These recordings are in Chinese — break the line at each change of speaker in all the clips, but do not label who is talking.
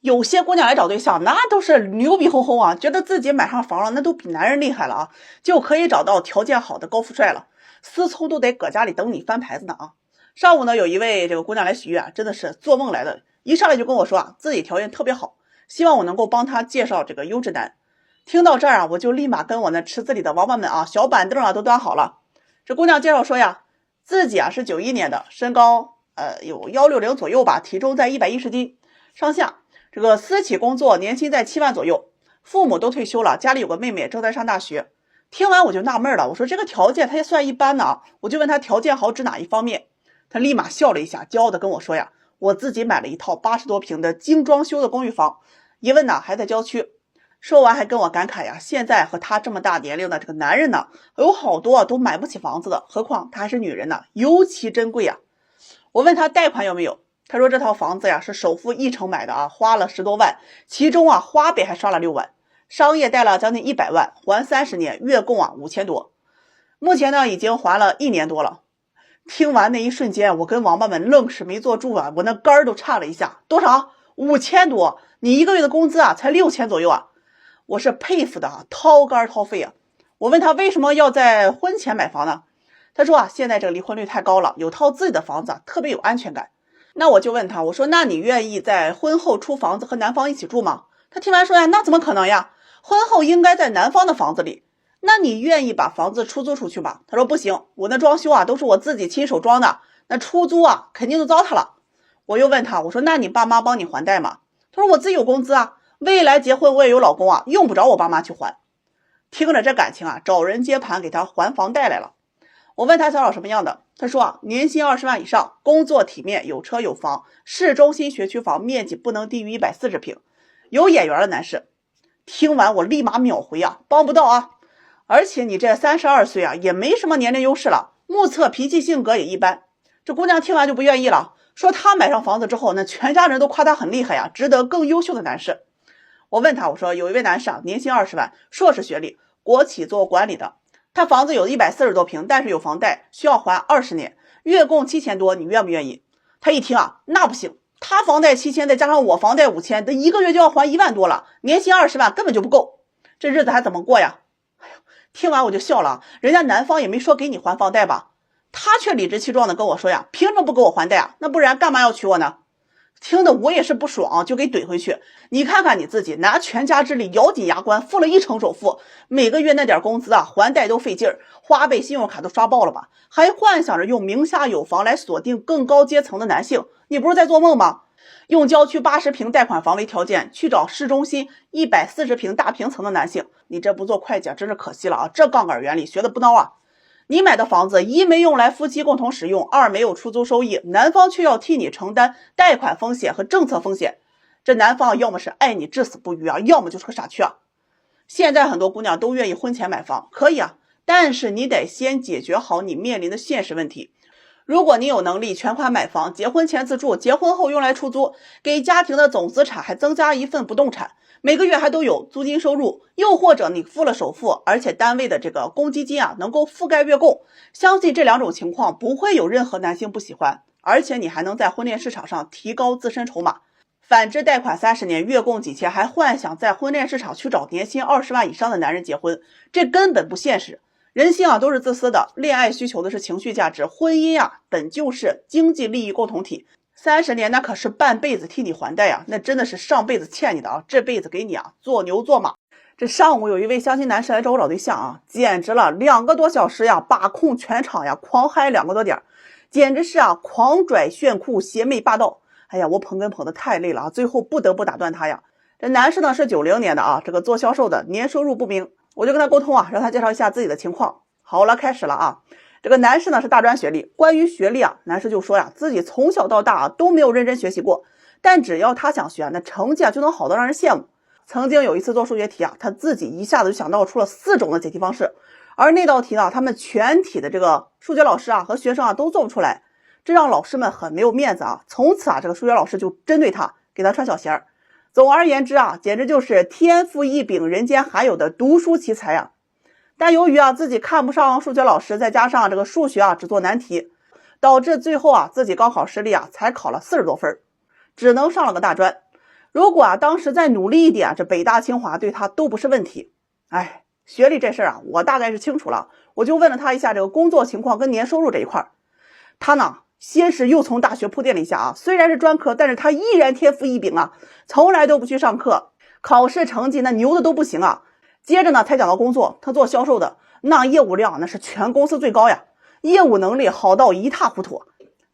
有些姑娘来找对象，那都是牛逼哄哄啊，觉得自己买上房了，那都比男人厉害了啊，就可以找到条件好的高富帅了，思聪都得搁家里等你翻牌子呢啊。上午呢，有一位这个姑娘来许愿，真的是做梦来的，一上来就跟我说啊，自己条件特别好，希望我能够帮她介绍这个优质男。听到这儿啊，我就立马跟我那池子里的王八们啊，小板凳啊都端好了。这姑娘介绍说呀，自己啊是91年的，身高有160左右吧，体重在110斤上下。这个私企工作，年薪在7万左右，父母都退休了，家里有个妹妹正在上大学。听完我就纳闷了，我说这个条件他也算一般呢，我就问他条件好指哪一方面，他立马笑了一下，骄傲的跟我说呀，我自己买了一套80多平的精装修的公寓房，一问呢还在郊区。说完还跟我感慨呀，现在和他这么大年龄的这个男人呢，有好多都买不起房子的，何况她还是女人呢，尤其珍贵啊。我问他贷款有没有，他说这套房子呀是首付1成买的啊，花了10多万，其中啊花呗还刷了6万，商业贷了将近100万，还30年，月供啊5000多，目前呢已经还了1年多了。听完那一瞬间，我跟王八们愣是没坐住啊，我那肝儿都颤了一下。多少？5000多？你一个月的工资啊才6000左右啊！我是佩服的啊，掏肝掏肺啊。我问他为什么要在婚前买房呢？他说啊，现在这个离婚率太高了，有套自己的房子特别有安全感。那我就问他，我说那你愿意在婚后出房子和男方一起住吗？他听完说呀，那怎么可能呀？婚后应该在男方的房子里。那你愿意把房子出租出去吗？他说不行，我那装修啊都是我自己亲手装的，那出租啊肯定就糟蹋了。我又问他，我说那你爸妈帮你还贷吗？他说我自己有工资啊，未来结婚我也有老公啊，用不着我爸妈去还。听着这感情啊，找人接盘给他还房贷来了。我问他想找什么样的，他说啊，年薪20万以上，工作体面，有车有房，市中心学区房，面积不能低于140平，有眼缘的男士。听完我立马秒回啊，帮不到啊，而且你这32岁啊，也没什么年龄优势了，目测脾气性格也一般。这姑娘听完就不愿意了，说她买上房子之后，那全家人都夸她很厉害呀，值得更优秀的男士。我问他，我说有一位男士啊，年薪20万，硕士学历，国企做管理的，他房子有140多平，但是有房贷，需要还20年，月供7000多，你愿不愿意？他一听啊，那不行，他房贷7000，再加上我房贷5000，他一个月就要还1万多了，年薪20万根本就不够，这日子还怎么过呀？哎呦，听完我就笑了，人家男方也没说给你还房贷吧，他却理直气壮的跟我说呀，凭什么不给我还贷啊？那不然干嘛要娶我呢？听得我也是不爽，就给怼回去。你看看你自己，拿全家之力咬紧牙关付了1成首付，每个月那点工资啊，还贷都费劲儿，花呗信用卡都刷爆了吧，还幻想着用名下有房来锁定更高阶层的男性，你不是在做梦吗？用郊区80平贷款房为条件去找市中心140平大平层的男性，你这不做会计真是可惜了啊！这杠杆原理学的不孬啊！你买的房子一没用来夫妻共同使用，二没有出租收益，男方却要替你承担贷款风险和政策风险，这男方要么是爱你至死不渝啊，要么就是个傻缺啊。现在很多姑娘都愿意婚前买房，可以啊，但是你得先解决好你面临的现实问题。如果你有能力全款买房，结婚前自住，结婚后用来出租，给家庭的总资产还增加一份不动产，每个月还都有租金收入，又或者你付了首付，而且单位的这个公积金啊能够覆盖月供，相信这2种情况不会有任何男性不喜欢，而且你还能在婚恋市场上提高自身筹码。反之，贷款30年，月供几千，还幻想在婚恋市场去找年薪20万以上的男人结婚，这根本不现实。人性啊都是自私的，恋爱需求的是情绪价值，婚姻啊本就是经济利益共同体。30年那可是半辈子替你还贷啊，那真的是上辈子欠你的啊，这辈子给你啊做牛做马。这上午有一位相亲男士来找我找对象啊，简直了，2个多小时呀，把控全场呀，狂嗨2个多点，简直是啊狂拽炫酷邪魅霸道。哎呀，我捧哏捧的太累了啊，最后不得不打断他呀。这男士呢是90年的啊，这个做销售的，年收入不明。我就跟他沟通啊，让他介绍一下自己的情况。好了，开始了啊。这个男士呢是大专学历，关于学历啊，男士就说呀，自己从小到大啊都没有认真学习过，但只要他想学，那成绩啊就能好到让人羡慕。曾经有一次做数学题啊，他自己一下子就想到出了4种的解题方式，而那道题呢，他们全体的这个数学老师啊和学生啊都做不出来，这让老师们很没有面子啊。从此啊，这个数学老师就针对他，给他穿小鞋儿。总而言之啊，简直就是天赋异禀，人间罕有的读书奇才啊！但由于啊自己看不上数学老师，再加上这个数学啊只做难题，导致最后啊自己高考失利啊，才考了40多分，只能上了个大专。如果当时再努力一点，这北大清华对他都不是问题。哎，学历这事儿我大概是清楚了，我就问了他一下这个工作情况跟年收入这一块。他呢先是又从大学铺垫了一下虽然是专科，但是他依然天赋异禀从来都不去上课，考试成绩那牛的都不行接着呢才讲到工作，他做销售的，那业务量那是全公司最高呀，业务能力好到一塌糊涂。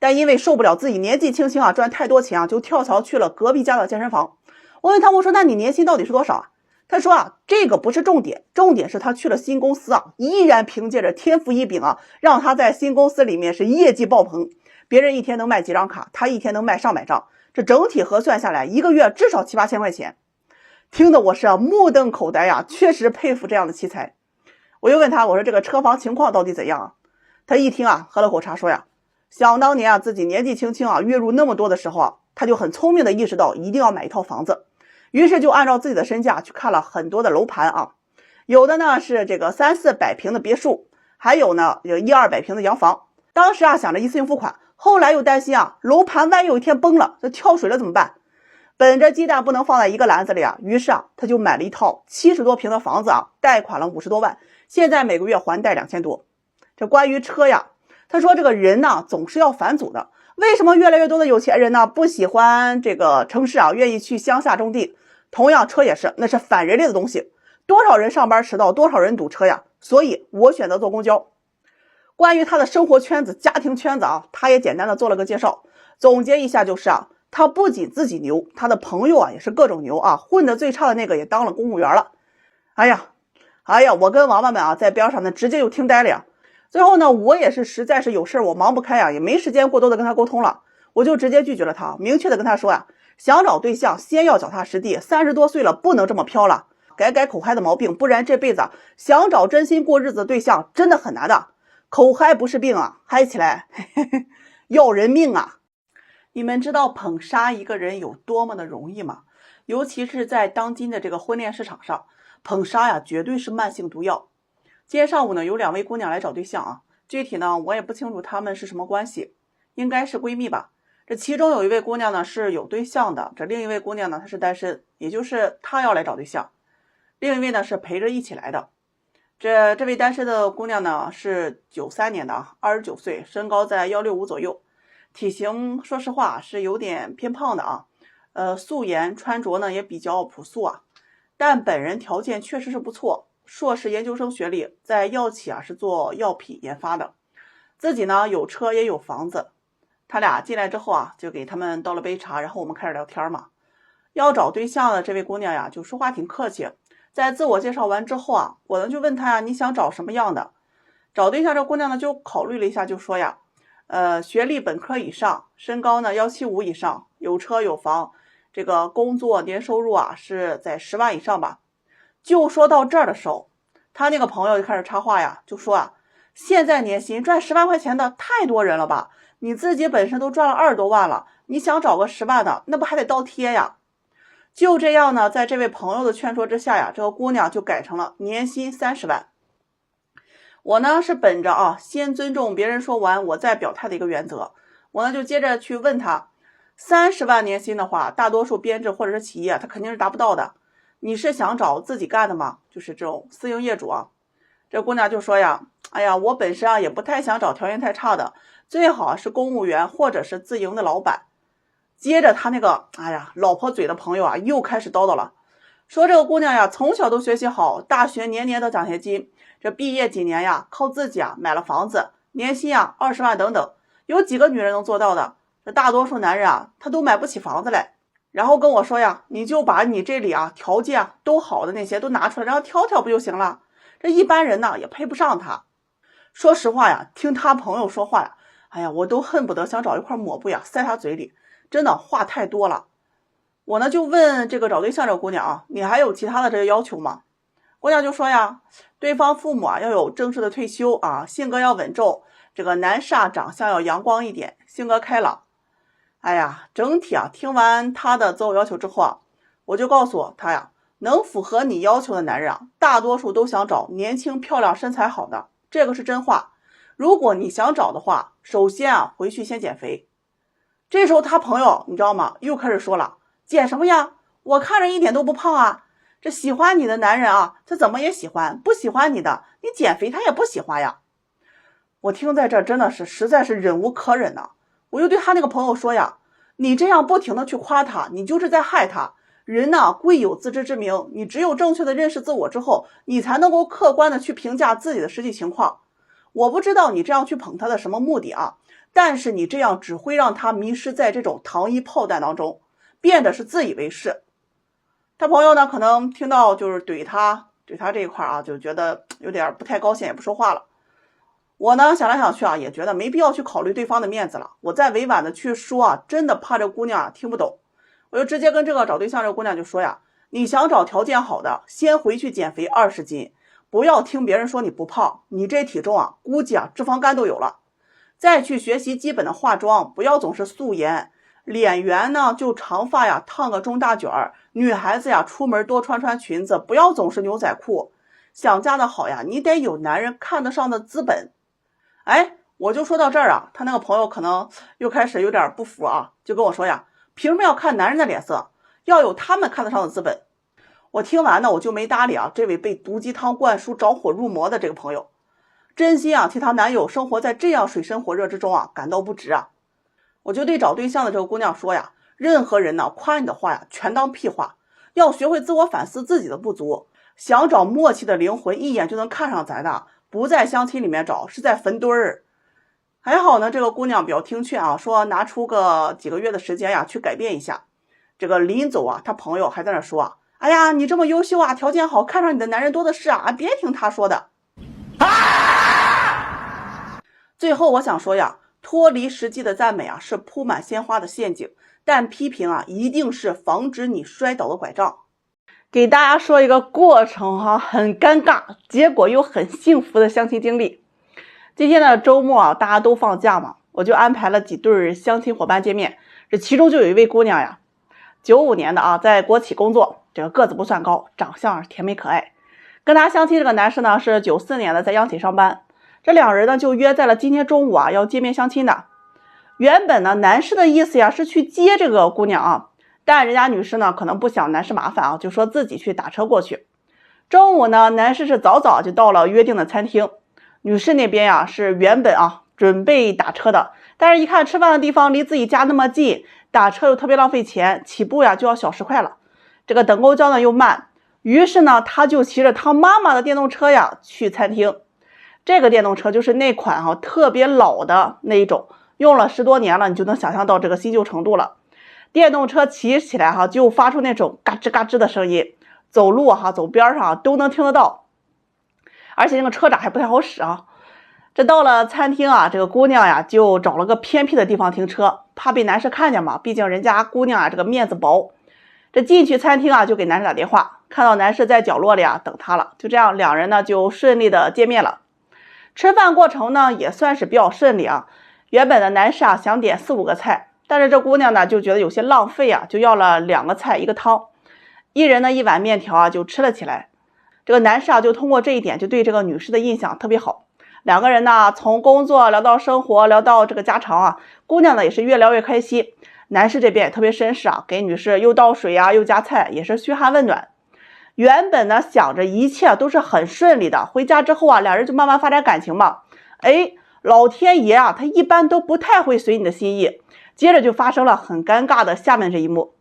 但因为受不了自己年纪轻轻赚太多钱就跳槽去了隔壁家的健身房。我问他，我说那你年薪到底是多少他说这个不是重点，重点是他去了新公司依然凭借着天赋异禀让他在新公司里面是业绩爆棚，别人一天能卖几张卡，他一天能卖上百张，这整体核算下来一个月至少7、8千块钱。听得我是目瞪口呆确实佩服这样的奇才。我又问他，我说这个车房情况到底怎样他一听喝了口茶说想当年自己年纪轻轻月入那么多的时候他就很聪明的意识到一定要买一套房子，于是就按照自己的身价去看了很多的楼盘有的呢是这个3、400平的别墅，还有呢有1、200平的洋房。当时想着一次性付款，后来又担心楼盘万一有一天崩了，这跳水了怎么办？本着鸡蛋不能放在一个篮子里于是他就买了一套70多平的房子贷款了50多万，现在每个月还贷2000多。这关于车他说这个人总是要返祖的，为什么越来越多的有钱人不喜欢这个城市愿意去乡下种地？同样车也是，那是反人类的东西，多少人上班迟到，多少人堵车所以我选择坐公交。关于他的生活圈子、家庭圈子他也简单的做了个介绍，总结一下就是他不仅自己牛，他的朋友也是各种牛混得最差的那个也当了公务员了。哎呀，我跟王八们在边上呢直接就听呆了最后呢，我也是实在是有事我忙不开也没时间过多的跟他沟通了，我就直接拒绝了他，明确的跟他说想找对象先要脚踏实地，30多岁了不能这么飘了，改改口嗨的毛病，不然这辈子想找真心过日子的对象真的很难的。口嗨不是病嗨起来要人命你们知道捧杀一个人有多么的容易吗？尤其是在当今的这个婚恋市场上，捧杀绝对是慢性毒药。今天上午呢有2位姑娘来找对象具体呢我也不清楚她们是什么关系，应该是闺蜜吧。这其中有一位姑娘呢是有对象的，这另一位姑娘呢她是单身，也就是她要来找对象，另一位呢是陪着一起来的。这位单身的姑娘呢是93年的29岁，身高在165左右，体型说实话是有点偏胖的素颜，穿着呢也比较朴素但本人条件确实是不错，硕士研究生学历，在药企是做药品研发的，自己呢有车也有房子。他俩进来之后就给他们倒了杯茶，然后我们开始聊天嘛。要找对象的这位姑娘就说话挺客气，在自我介绍完之后我呢就问她你想找什么样的？找对象这姑娘呢就考虑了一下，就说学历本科以上，身高呢175以上，有车有房，这个工作年收入是在10万以上吧。就说到这儿的时候，他那个朋友就开始插话就说现在年薪赚10万块钱的太多人了吧，你自己本身都赚了20多万了，你想找个10万的，那不还得倒贴呀？就这样呢，在这位朋友的劝说之下这个姑娘就改成了年薪30万。我呢是本着先尊重别人说完我再表态的一个原则，我呢就接着去问他，30万年薪的话，大多数编制或者是企业他肯定是达不到的，你是想找自己干的吗？就是这种私营业主这姑娘就说哎呀，我本身也不太想找条件太差的，最好是公务员或者是自营的老板。接着他那个老婆嘴的朋友又开始叨叨了，说这个姑娘从小都学习好，大学年年的奖学金，这毕业几年靠自己买了房子，年薪20万等等，有几个女人能做到的？这大多数男人他都买不起房子来。然后跟我说你就把你这里条件都好的那些都拿出来，然后挑挑不就行了？这一般人呢也配不上他。说实话听他朋友说话哎呀，我都恨不得想找一块抹布塞他嘴里，真的话太多了。我呢就问这个找对象这个姑娘你还有其他的这个要求吗？姑娘就说对方父母要有正式的退休性格要稳重，这个男士长相要阳光一点，性格开朗。哎呀，整体听完他的择偶要求之后我就告诉他能符合你要求的男人大多数都想找年轻漂亮身材好的，这个是真话。如果你想找的话，首先回去先减肥。这时候他朋友你知道吗，又开始说了，减什么呀？我看着一点都不胖啊，这喜欢你的男人啊，他怎么也喜欢，不喜欢你的，你减肥他也不喜欢呀。我听在这真的是实在是忍无可忍呐，我就对他那个朋友说呀，你这样不停的去夸他，你就是在害他。人呢，贵有自知之明，你只有正确的认识自我之后，你才能够客观的去评价自己的实际情况。我不知道你这样去捧他的什么目的啊，但是你这样只会让他迷失在这种糖衣炮弹当中，变得是自以为是。他朋友呢，可能听到就是怼他这一块啊，就觉得有点不太高兴，也不说话了。我呢想来想去啊，也觉得没必要去考虑对方的面子了。我再委婉的去说啊，真的怕这姑娘听不懂。我就直接跟这个找对象这个姑娘就说呀，你想找条件好的，先回去减肥20斤，不要听别人说你不胖，你这体重啊，估计啊脂肪肝都有了。再去学习基本的化妆，不要总是素颜，脸圆呢就长发呀烫个中大卷儿，女孩子呀出门多穿裙子，不要总是牛仔裤。想嫁得好呀，你得有男人看得上的资本。哎，我就说到这儿啊，他那个朋友可能又开始有点不服啊，就跟我说呀，凭什么要看男人的脸色，要有他们看得上的资本。我听完呢，我就没搭理啊这位被毒鸡汤灌输着火入魔的这个朋友，真心啊替她男友生活在这样水深火热之中啊感到不值啊。我就对找对象的这个姑娘说呀，任何人呢夸你的话呀全当屁话，要学会自我反思自己的不足。想找默契的灵魂，一眼就能看上咱的，不在相亲里面找，是在坟堆儿。还好呢，这个姑娘比较听劝啊，说拿出个几个月的时间呀去改变一下。这个临走啊，他朋友还在那说啊，哎呀，你这么优秀啊，条件好，看上你的男人多的是啊，别听他说的。最后我想说呀，脱离实际的赞美啊，是铺满鲜花的陷阱，但批评啊，一定是防止你摔倒的拐杖。给大家说一个过程哈，很尴尬，结果又很幸福的相亲经历。今天的周末啊，大家都放假嘛，我就安排了几对相亲伙伴见面。这其中就有一位姑娘呀，95年的啊，在国企工作，这个个子不算高，长相甜美可爱。跟她相亲这个男士呢是94年的，在央企上班。这两人呢就约在了今天中午啊要见面相亲的。原本呢男士的意思呀是去接这个姑娘啊，但人家女士呢可能不想男士麻烦啊，就说自己去打车过去。中午呢男士是早早就到了约定的餐厅，女士那边呀是原本啊准备打车的，但是一看吃饭的地方离自己家那么近，打车又特别浪费钱，起步呀就要小10块了，这个等公交呢又慢，于是呢他就骑着他妈妈的电动车呀去餐厅。这个电动车就是那款特别老的那一种，用了10多年了，你就能想象到这个新旧程度了。电动车骑起来就发出那种嘎吱嘎吱的声音，走路走边上都能听得到，而且那个车闸还不太好使啊。这到了餐厅啊，这个姑娘呀就找了个偏僻的地方停车，怕被男士看见嘛，毕竟人家姑娘啊这个面子薄。这进去餐厅啊就给男士打电话，看到男士在角落里等他了，就这样两人呢就顺利的见面了。吃饭过程呢也算是比较顺利啊。原本的男士想点4、5个菜，但是这姑娘呢就觉得有些浪费啊，就要了2个菜1个汤，一人呢1碗面条就吃了起来。这个男士就通过这一点就对这个女士的印象特别好。两个人呢从工作聊到生活，聊到这个家常姑娘呢也是越聊越开心。男士这边也特别绅士给女士又倒水又夹菜，也是嘘寒问暖。原本呢想着一切都是很顺利的，回家之后两人就慢慢发展感情嘛。老天爷他一般都不太会随你的心意。接着就发生了很尴尬的下面这一幕。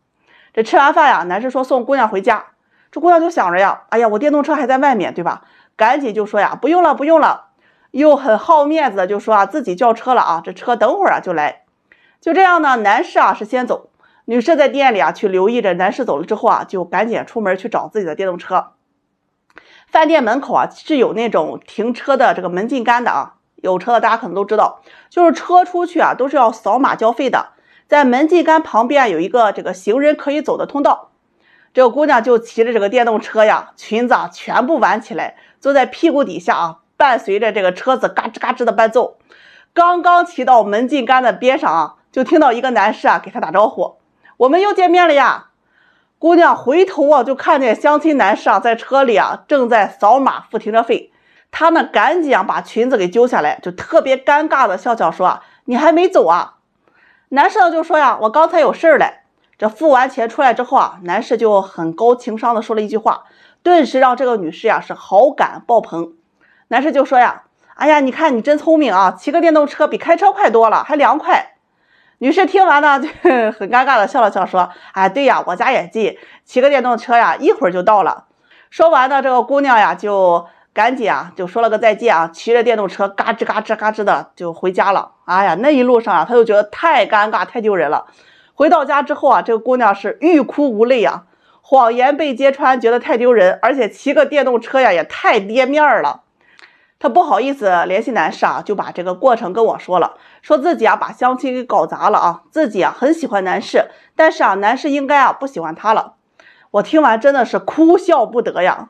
这吃完饭男士说送姑娘回家，这姑娘就想着哎呀我电动车还在外面对吧，赶紧就说不用了不用了，又很好面子的就说自己叫车了这车等会儿就来。就这样呢，男士是先走，女士在店里去留意着男士走了之后就赶紧出门去找自己的电动车。饭店门口是有那种停车的这个门禁杆的有车的大家可能都知道，就是车出去都是要扫码交费的，在门禁杆旁边有一个这个行人可以走的通道。这个姑娘就骑着这个电动车裙子全部挽起来，坐在屁股底下伴随着这个车子嘎吱嘎吱的伴奏。刚刚骑到门禁杆的边上就听到一个男士给她打招呼，我们又见面了呀。姑娘回头就看见相亲男士在车里正在扫码付停车费。她呢赶紧把裙子给揪下来，就特别尴尬的笑笑说你还没走啊。男士就说我刚才有事儿来。这付完钱出来之后啊，男士就很高情商的说了一句话，顿时让这个女士呀是好感爆棚。男士就说呀，哎呀，你看你真聪明啊，骑个电动车比开车快多了，还凉快。女士听完呢就很尴尬的笑了笑说，哎，对呀，我家也近，骑个电动车呀一会儿就到了。说完呢，这个姑娘呀就赶紧啊就说了个再见啊，骑着电动车嘎吱嘎吱嘎吱的就回家了。哎呀，那一路上啊她就觉得太尴尬太丢人了。回到家之后啊，这个姑娘是欲哭无泪啊，谎言被揭穿，觉得太丢人，而且骑个电动车呀也太跌面了。她不好意思联系男士啊，就把这个过程跟我说了，说自己啊把相亲给搞砸了啊，自己啊很喜欢男士，但是啊男士应该啊不喜欢她了。我听完真的是哭笑不得呀。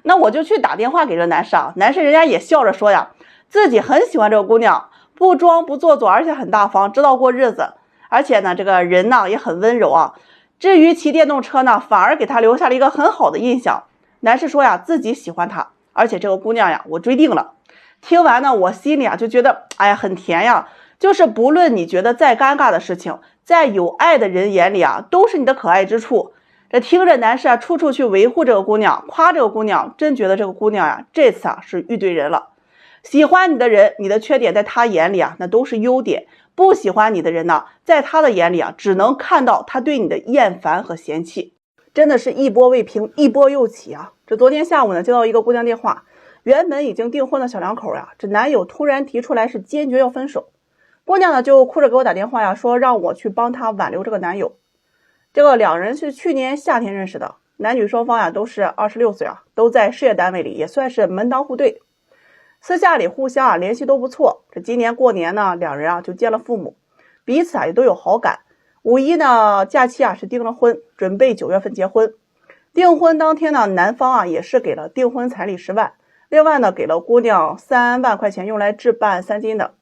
那我就去打电话给这男士啊，男士人家也笑着说呀，自己很喜欢这个姑娘，不装不做作，而且很大方，知道过日子，而且呢这个人呢也很温柔啊。至于骑电动车呢，反而给他留下了一个很好的印象。男士说呀，自己喜欢她，而且这个姑娘呀我追定了。听完呢，我心里啊就觉得哎呀很甜呀，就是不论你觉得再尴尬的事情，在有爱的人眼里啊都是你的可爱之处。这听着男士啊处处去维护这个姑娘，夸这个姑娘，真觉得这个姑娘呀这次啊是遇对人了。喜欢你的人，你的缺点在他眼里啊那都是优点，不喜欢你的人呢，在他的眼里啊只能看到他对你的厌烦和嫌弃。真的是一波未平一波又起啊。这昨天下午呢接到一个姑娘电话，原本已经订婚的小两口呀，这男友突然提出来是坚决要分手。姑娘呢就哭着给我打电话呀，说让我去帮她挽留这个男友。这个两人是去年夏天认识的，男女双方呀都是26岁啊，都在事业单位里，也算是门当户对，私下里互相联系都不错。这今年过年呢，两人啊就见了父母，彼此也都有好感。五一呢假期是订了婚，准备9月份结婚。订婚当天呢，男方也是给了订婚彩礼10万，另外呢给了姑娘3万块钱用来置办3金的，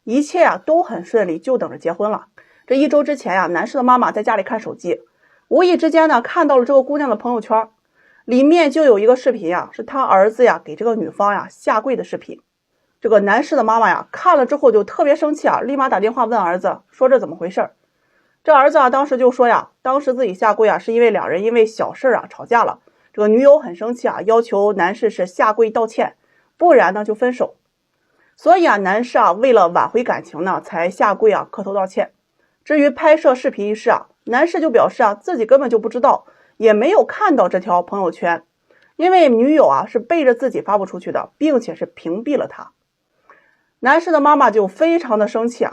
一切都很顺利，就等着结婚了。这1周之前男士的妈妈在家里看手机，无意之间呢看到了这个姑娘的朋友圈，里面就有一个视频是他儿子给这个女方下跪的视频。这个男士的妈妈看了之后就特别生气立马打电话问儿子，说这怎么回事。这儿子当时就说当时自己下跪是因为两人因为小事吵架了，这个女友很生气要求男士是下跪道歉，不然呢就分手。所以男士为了挽回感情呢才下跪磕头道歉。至于拍摄视频一事男士就表示自己根本就不知道，也没有看到这条朋友圈，因为女友是背着自己发布出去的，并且是屏蔽了他。男士的妈妈就非常的生气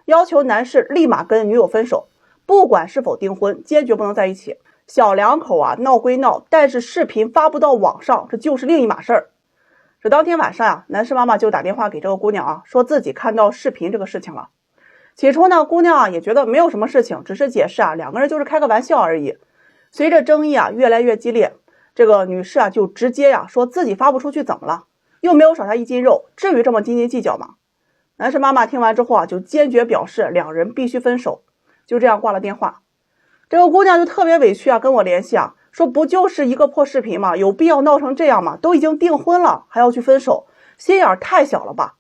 要求男士立马跟女友分手，不管是否订婚，坚决不能在一起。小两口闹归闹，但是视频发布到网上，这就是另一码事儿。这当天晚上男士妈妈就打电话给这个姑娘说自己看到视频这个事情了。起初呢，姑娘也觉得没有什么事情，只是解释两个人就是开个玩笑而已。随着争议越来越激烈，这个女士就直接说自己发不出去怎么了，又没有少她1斤肉，至于这么斤斤计较吗？男士妈妈听完之后就坚决表示两人必须分手，就这样挂了电话。这个姑娘就特别委屈跟我联系说不就是一个破视频吗？有必要闹成这样吗？都已经订婚了还要去分手，心眼太小了吧。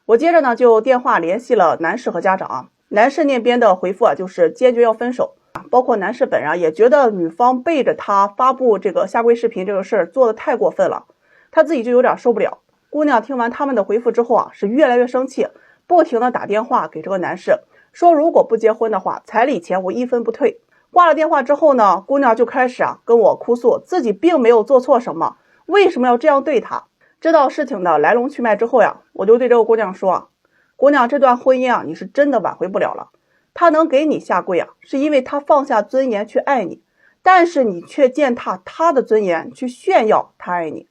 我接着呢就电话联系了男士和家长男士那边的回复就是坚决要分手，包括男士本人也觉得女方背着他发布这个下跪视频这个事儿做得太过分了，他自己就有点受不了。姑娘听完他们的回复之后是越来越生气，不停的打电话给这个男士，说如果不结婚的话，彩礼钱我1分不退。挂了电话之后呢，姑娘就开始跟我哭诉自己并没有做错什么，为什么要这样对他。知道事情的来龙去脉之后我就对这个姑娘说姑娘，这段婚姻你是真的挽回不了了。他能给你下跪是因为他放下尊严去爱你，但是你却践踏他的尊严去炫耀他爱你。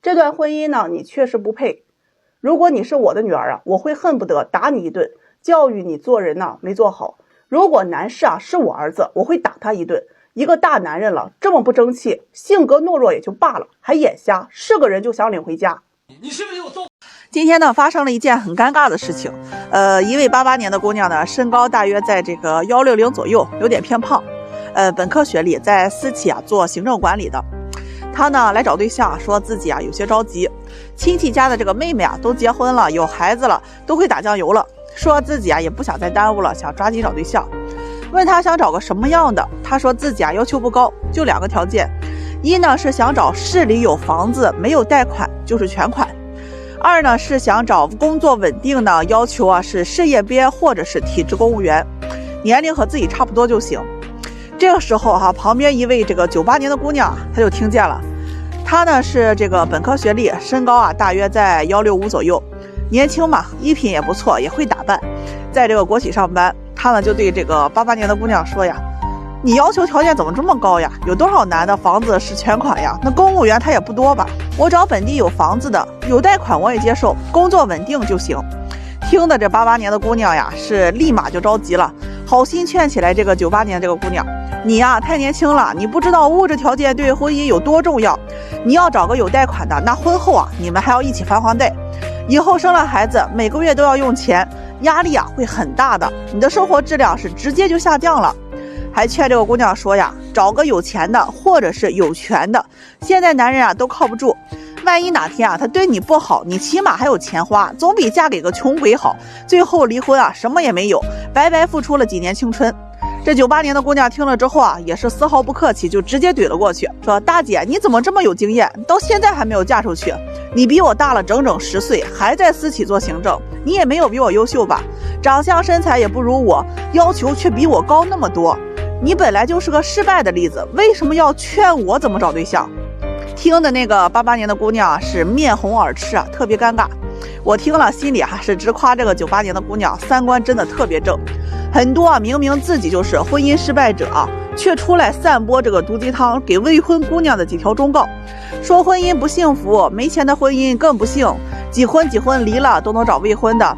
这段婚姻呢，你确实不配。如果你是我的女儿我会恨不得打你一顿，教育你做人没做好。如果男士是我儿子，我会打他一顿。一个大男人了，这么不争气，性格懦弱也就罢了，还眼瞎，是个人就想领回家。你是不是有揍？今天呢发生了一件很尴尬的事情。一位88年的姑娘呢，身高大约在这个160左右，有点偏胖。本科学历，在私企做行政管理的。她呢来找对象，说自己有些着急，亲戚家的这个妹妹都结婚了，有孩子了，都会打酱油了，说自己也不想再耽误了，想抓紧找对象。问他想找个什么样的，他说自己要求不高，就2个条件。一呢是想找市里有房子没有贷款就是全款。2呢是想找工作稳定的，要求是事业编或者是体制公务员，年龄和自己差不多就行。这个时候旁边一位这个98年的姑娘她就听见了。她呢是这个本科学历，身高大约在165左右，年轻嘛，衣品也不错，也会打扮，在这个国企上班。她呢就对这个88年的姑娘说呀，你要求条件怎么这么高呀？有多少男的房子是全款呀？那公务员他也不多吧？我找本地有房子的，有贷款我也接受，工作稳定就行。听的这88年的姑娘是立马就着急了，好心劝起来这个98年这个姑娘，你太年轻了，你不知道物质条件对婚姻有多重要。你要找个有贷款的，那婚后你们还要一起还房贷，以后生了孩子每个月都要用钱，压力会很大的，你的生活质量是直接就下降了。还劝这个姑娘说找个有钱的或者是有权的，现在男人都靠不住，万一哪天他对你不好，你起码还有钱花，总比嫁给个穷鬼好，最后离婚什么也没有，白白付出了几年青春。这98年的姑娘听了之后也是丝毫不客气，就直接怼了过去，说大姐你怎么这么有经验，到现在还没有嫁出去？你比我大了整整10岁，还在私企做行政，你也没有比我优秀吧？长相身材也不如我，要求却比我高那么多，你本来就是个失败的例子，为什么要劝我怎么找对象？听的那个88年的姑娘是面红耳赤特别尴尬。我听了心里是直夸这个98年的姑娘三观真的特别正。很多明明自己就是婚姻失败者却出来散播这个毒鸡汤，给未婚姑娘的几条忠告，说婚姻不幸福，没钱的婚姻更不幸，几婚离了都能找未婚的。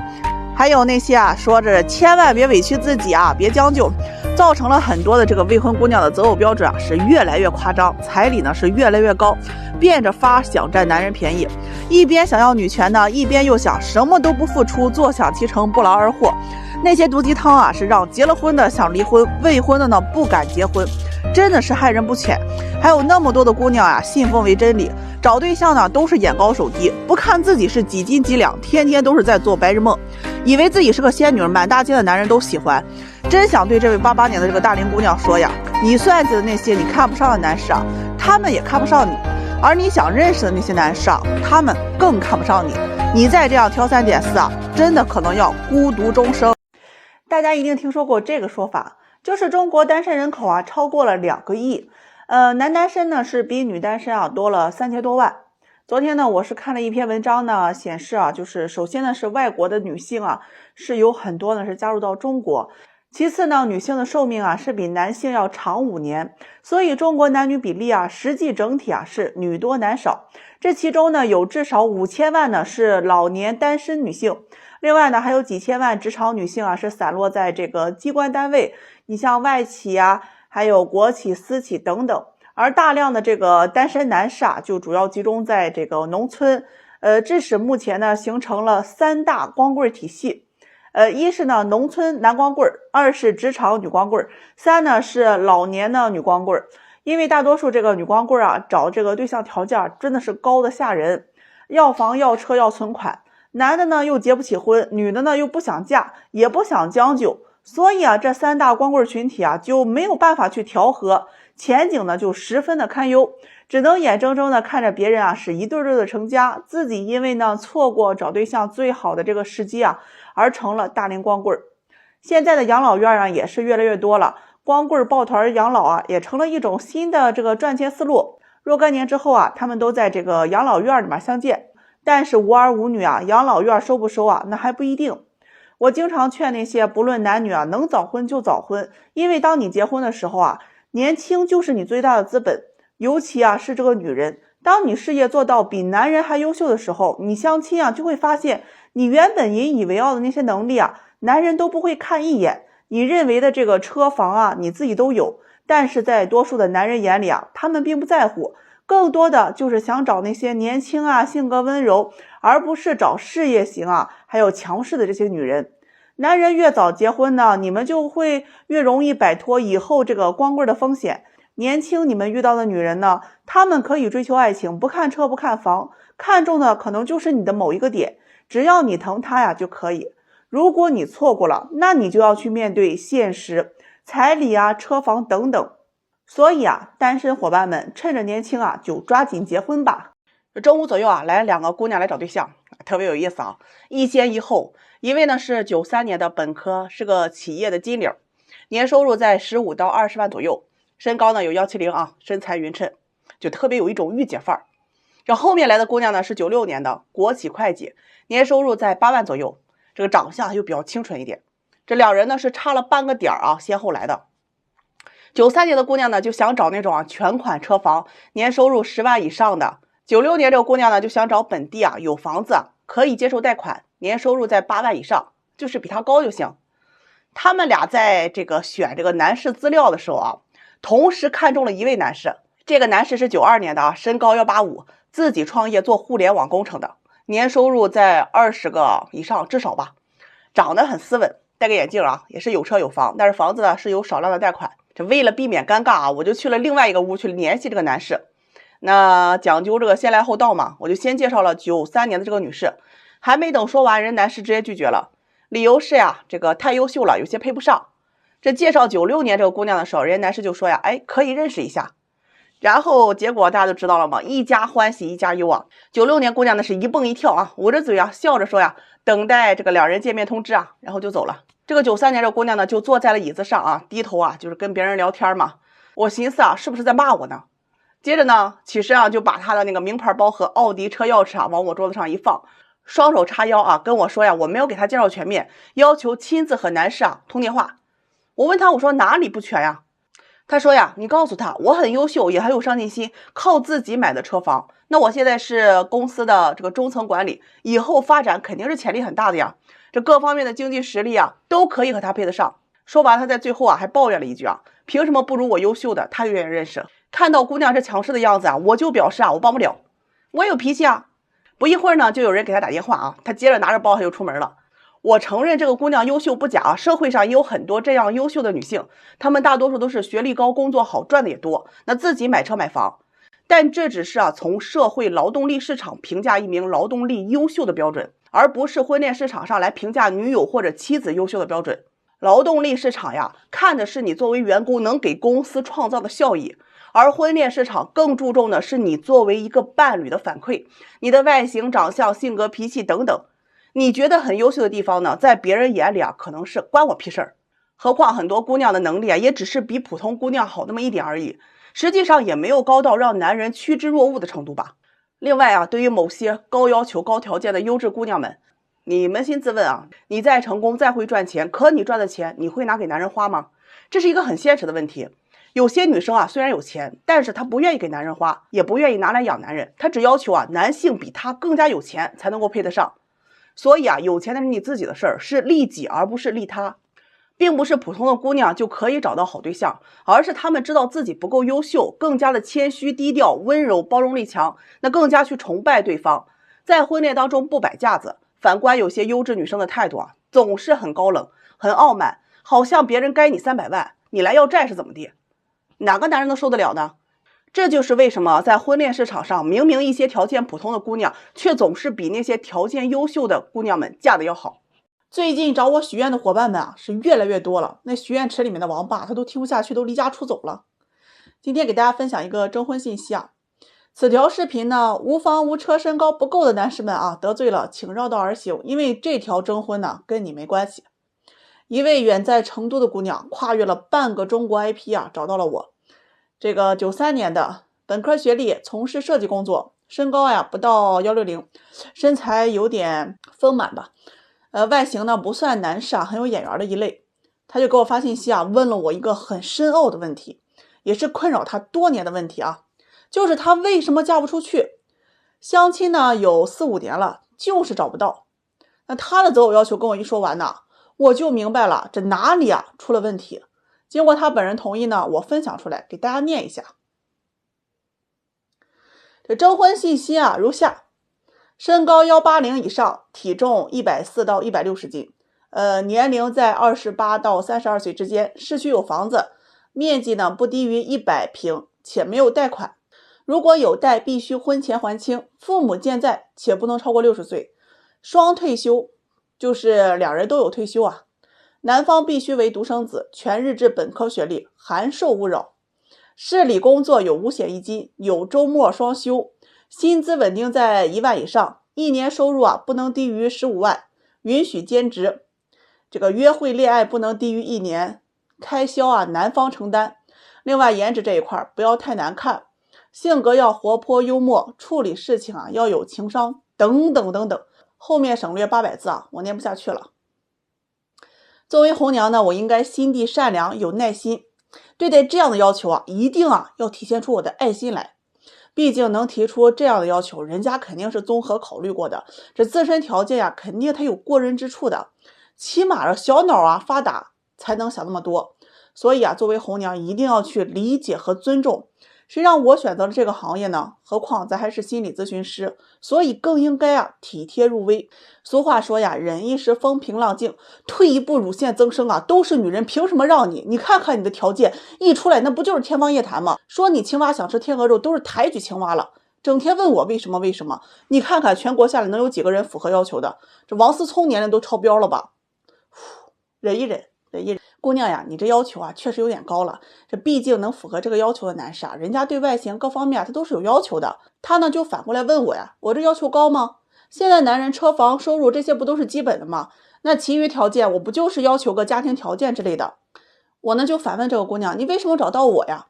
还有那些说着千万别委屈自己别将就，造成了很多的这个未婚姑娘的择偶标准是越来越夸张，彩礼呢是越来越高，变着法想占男人便宜，一边想要女权呢，一边又想什么都不付出，坐享其成，不劳而获。那些毒鸡汤是让结了婚的想离婚，未婚的呢不敢结婚，真的是害人不浅。还有那么多的姑娘信奉为真理，找对象呢都是眼高手低，不看自己是几斤几两，天天都是在做白日梦，以为自己是个仙女，满大街的男人都喜欢。真想对这位88年的这个大龄姑娘说你算计的那些你看不上的男士他们也看不上你，而你想认识的那些男士他们更看不上你，你再这样挑三拣四真的可能要孤独终生。大家一定听说过这个说法，就是中国单身人口超过了2个亿，男单身呢是比女单身多了3000多万。昨天呢我是看了一篇文章呢，显示就是首先呢是外国的女性是有很多呢是加入到中国，其次呢女性的寿命是比男性要长5年，所以中国男女比例实际整体是女多男少。这其中呢有至少5000万呢是老年单身女性，另外呢还有几千万职场女性是散落在这个机关单位，你像外企还有国企、私企等等。而大量的这个单身男士就主要集中在这个农村，致使目前呢形成了3大光棍体系。一是呢农村男光棍，2是职场女光棍，3呢是老年的女光棍。因为大多数这个女光棍找这个对象条件真的是高的吓人，要房要车要存款，男的呢又结不起婚，女的呢又不想嫁也不想将就，所以这3大光棍群体就没有办法去调和，前景呢就十分的堪忧，只能眼睁睁的看着别人是一对对的成家，自己因为呢错过找对象最好的这个时机而成了大龄光棍。现在的养老院也是越来越多了，光棍抱团养老也成了一种新的这个赚钱思路。若干年之后他们都在这个养老院里面相见，但是无儿无女养老院收不收那还不一定。我经常劝那些不论男女能早婚就早婚，因为当你结婚的时候年轻就是你最大的资本，尤其是这个女人，当你事业做到比男人还优秀的时候，你相亲就会发现你原本引以为傲的那些能力男人都不会看一眼，你认为的这个车房你自己都有，但是在多数的男人眼里他们并不在乎，更多的就是想找那些年轻性格温柔，而不是找事业型还有强势的这些女人。男人越早结婚呢，你们就会越容易摆脱以后这个光棍的风险。年轻你们遇到的女人呢，她们可以追求爱情，不看车不看房，看中的可能就是你的某一个点，只要你疼她就可以。如果你错过了，那你就要去面对现实，彩礼啊、车房等等。所以啊，单身伙伴们趁着年轻啊，就抓紧结婚吧。中午左右啊，来2个姑娘来找对象，特别有意思啊，一先一后。一位呢是93年的本科，是个企业的金领，年收入在15到20万左右，身高呢有170啊，身材匀称，就特别有一种御姐范儿。这后面来的姑娘呢是96年的国企会计，年收入在8万左右，这个长相又比较清纯一点。这2人呢是差了半个点啊，先后来的。93年的姑娘呢就想找那种全款车房，年收入10万以上的。96年这个姑娘呢就想找本地啊有房子，可以接受贷款，年收入在8万以上，就是比他高就行。他们俩在这个选这个男士资料的时候啊，同时看中了一位男士。这个男士是92年的啊，身高185，自己创业做互联网工程的，年收入在20个以上至少吧，长得很斯文，戴个眼镜啊，也是有车有房，但是房子呢是有少量的贷款。这为了避免尴尬啊，我就去了另外一个屋去联系这个男士。那讲究这个先来后到嘛，我就先介绍了93年的这个女士，还没等说完，人男士直接拒绝了，理由是呀，这个太优秀了，有些配不上。这介绍96年这个姑娘的时候，人家男士就说呀，哎，可以认识一下。然后结果大家都知道了嘛，一家欢喜一家忧啊。96年姑娘呢是一蹦一跳啊，捂着嘴啊，笑着说呀，等待这个2人见面通知啊，然后就走了。这个93年这个姑娘呢就坐在了椅子上啊，低头啊，就是跟别人聊天嘛。我寻思啊，是不是在骂我呢？接着呢，起身啊就把她的那个名牌包和奥迪车钥匙啊往我桌子上一放，双手叉腰啊，跟我说呀，我没有给他介绍全面，要求亲自和男士啊通电话。我问他，我说哪里不全呀？他说呀，你告诉他我很优秀，也很有上进心，靠自己买的车房。那我现在是公司的这个中层管理，以后发展肯定是潜力很大的呀。这各方面的经济实力啊，都可以和他配得上。说完，他在最后啊还抱怨了一句啊，凭什么不如我优秀的他就愿意认识？看到姑娘这强势的样子啊，我就表示啊，我帮不了，我有脾气啊。不一会儿呢，就有人给他打电话啊，他接着拿着包他就出门了。我承认这个姑娘优秀不假，社会上也有很多这样优秀的女性，她们大多数都是学历高，工作好，赚的也多，那自己买车买房。但这只是啊从社会劳动力市场评价一名劳动力优秀的标准，而不是婚恋市场上来评价女友或者妻子优秀的标准。劳动力市场呀，看的是你作为员工能给公司创造的效益，而婚恋市场更注重的是你作为一个伴侣的反馈，你的外形、长相、性格、脾气等等。你觉得很优秀的地方呢，在别人眼里啊，可能是关我屁事儿。何况很多姑娘的能力啊，也只是比普通姑娘好那么一点而已，实际上也没有高到让男人趋之若鹜的程度吧。另外啊，对于某些高要求、高条件的优质姑娘们，你扪心自问啊，你再成功、再会赚钱，可你赚的钱你会拿给男人花吗？这是一个很现实的问题。有些女生啊，虽然有钱，但是她不愿意给男人花，也不愿意拿来养男人，她只要求啊，男性比她更加有钱才能够配得上。所以啊，有钱的是你自己的事儿，是利己而不是利他，并不是普通的姑娘就可以找到好对象，而是她们知道自己不够优秀，更加的谦虚低调、温柔、包容力强，那更加去崇拜对方，在婚恋当中不摆架子。反观有些优质女生的态度啊，总是很高冷、很傲慢，好像别人该你300万，你来要债是怎么地？哪个男人能受得了呢？这就是为什么在婚恋市场上，明明一些条件普通的姑娘，却总是比那些条件优秀的姑娘们嫁得要好。最近找我许愿的伙伴们啊，是越来越多了。那许愿池里面的王八，他都听不下去，都离家出走了。今天给大家分享一个征婚信息啊。此条视频呢，无房无车身高不够的男士们啊，得罪了，请绕道而行，因为这条征婚呢，跟你没关系。一位远在成都的姑娘，跨越了半个中国 IP 啊，找到了我。这个93年的本科学历，从事设计工作，身高呀不到160，身材有点丰满吧，外形呢不算男士啊，很有眼缘的一类。他就给我发信息啊，问了我一个很深奥的问题，也是困扰他多年的问题啊，就是他为什么嫁不出去？相亲呢有4、5年了，就是找不到。那他的择偶要求跟我一说完呢，我就明白了这哪里啊出了问题。经过他本人同意呢，我分享出来给大家念一下。这征婚信息啊如下：身高180以上，体重140到160斤，年龄在28到32岁之间，市区有房子，面积呢不低于100平，且没有贷款。如果有贷，必须婚前还清，父母健在，且不能超过60岁，双退休，就是2人都有退休啊。男方必须为独生子，全日制本科学历，函授勿扰。市里工作有5险1金，有周末双休，薪资稳定在1万以上，一年收入不能低于15万，允许兼职。这个约会恋爱不能低于1年，开销男方承担。另外颜值这一块不要太难看，性格要活泼幽默，处理事情要有情商，等等等等。后面省略800字我念不下去了。作为红娘呢，我应该心地善良，有耐心。对待这样的要求一定要体现出我的爱心来。毕竟能提出这样的要求，人家肯定是综合考虑过的，这自身条件肯定他有过人之处的，起码小脑发达才能想那么多。所以作为红娘一定要去理解和尊重。谁让我选择了这个行业呢？何况咱还是心理咨询师，所以更应该体贴入微。俗话说忍一时风平浪静，退一步乳腺增生都是女人，凭什么让你？你看看你的条件一出来，那不就是天方夜谭吗？说你青蛙想吃天鹅肉，都是抬举青蛙了。整天问我为什么？你看看全国下来能有几个人符合要求的？这王思聪年龄都超标了吧？忍一忍。姑娘呀，你这要求确实有点高了。这毕竟能符合这个要求的男士人家对外形各方面他都是有要求的。他呢就反过来问我我这要求高吗？现在男人车房收入这些不都是基本的吗？那其余条件我不就是要求个家庭条件之类的？我呢就反问这个姑娘，你为什么找到我呀？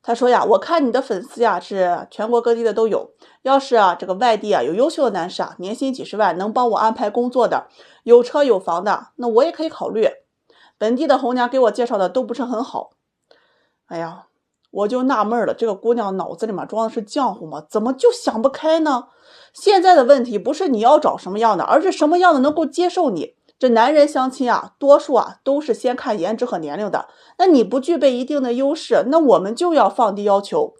她说我看你的粉丝是全国各地的都有，要是这个外地有优秀的男士年薪几十万，能帮我安排工作的，有车有房的，那我也可以考虑。本地的红娘给我介绍的都不是很好。哎呀，我就纳闷了，这个姑娘脑子里面装的是浆糊吗？怎么就想不开呢？现在的问题不是你要找什么样的，而是什么样的能够接受你。这男人相亲多数都是先看颜值和年龄的，那你不具备一定的优势，那我们就要放低要求。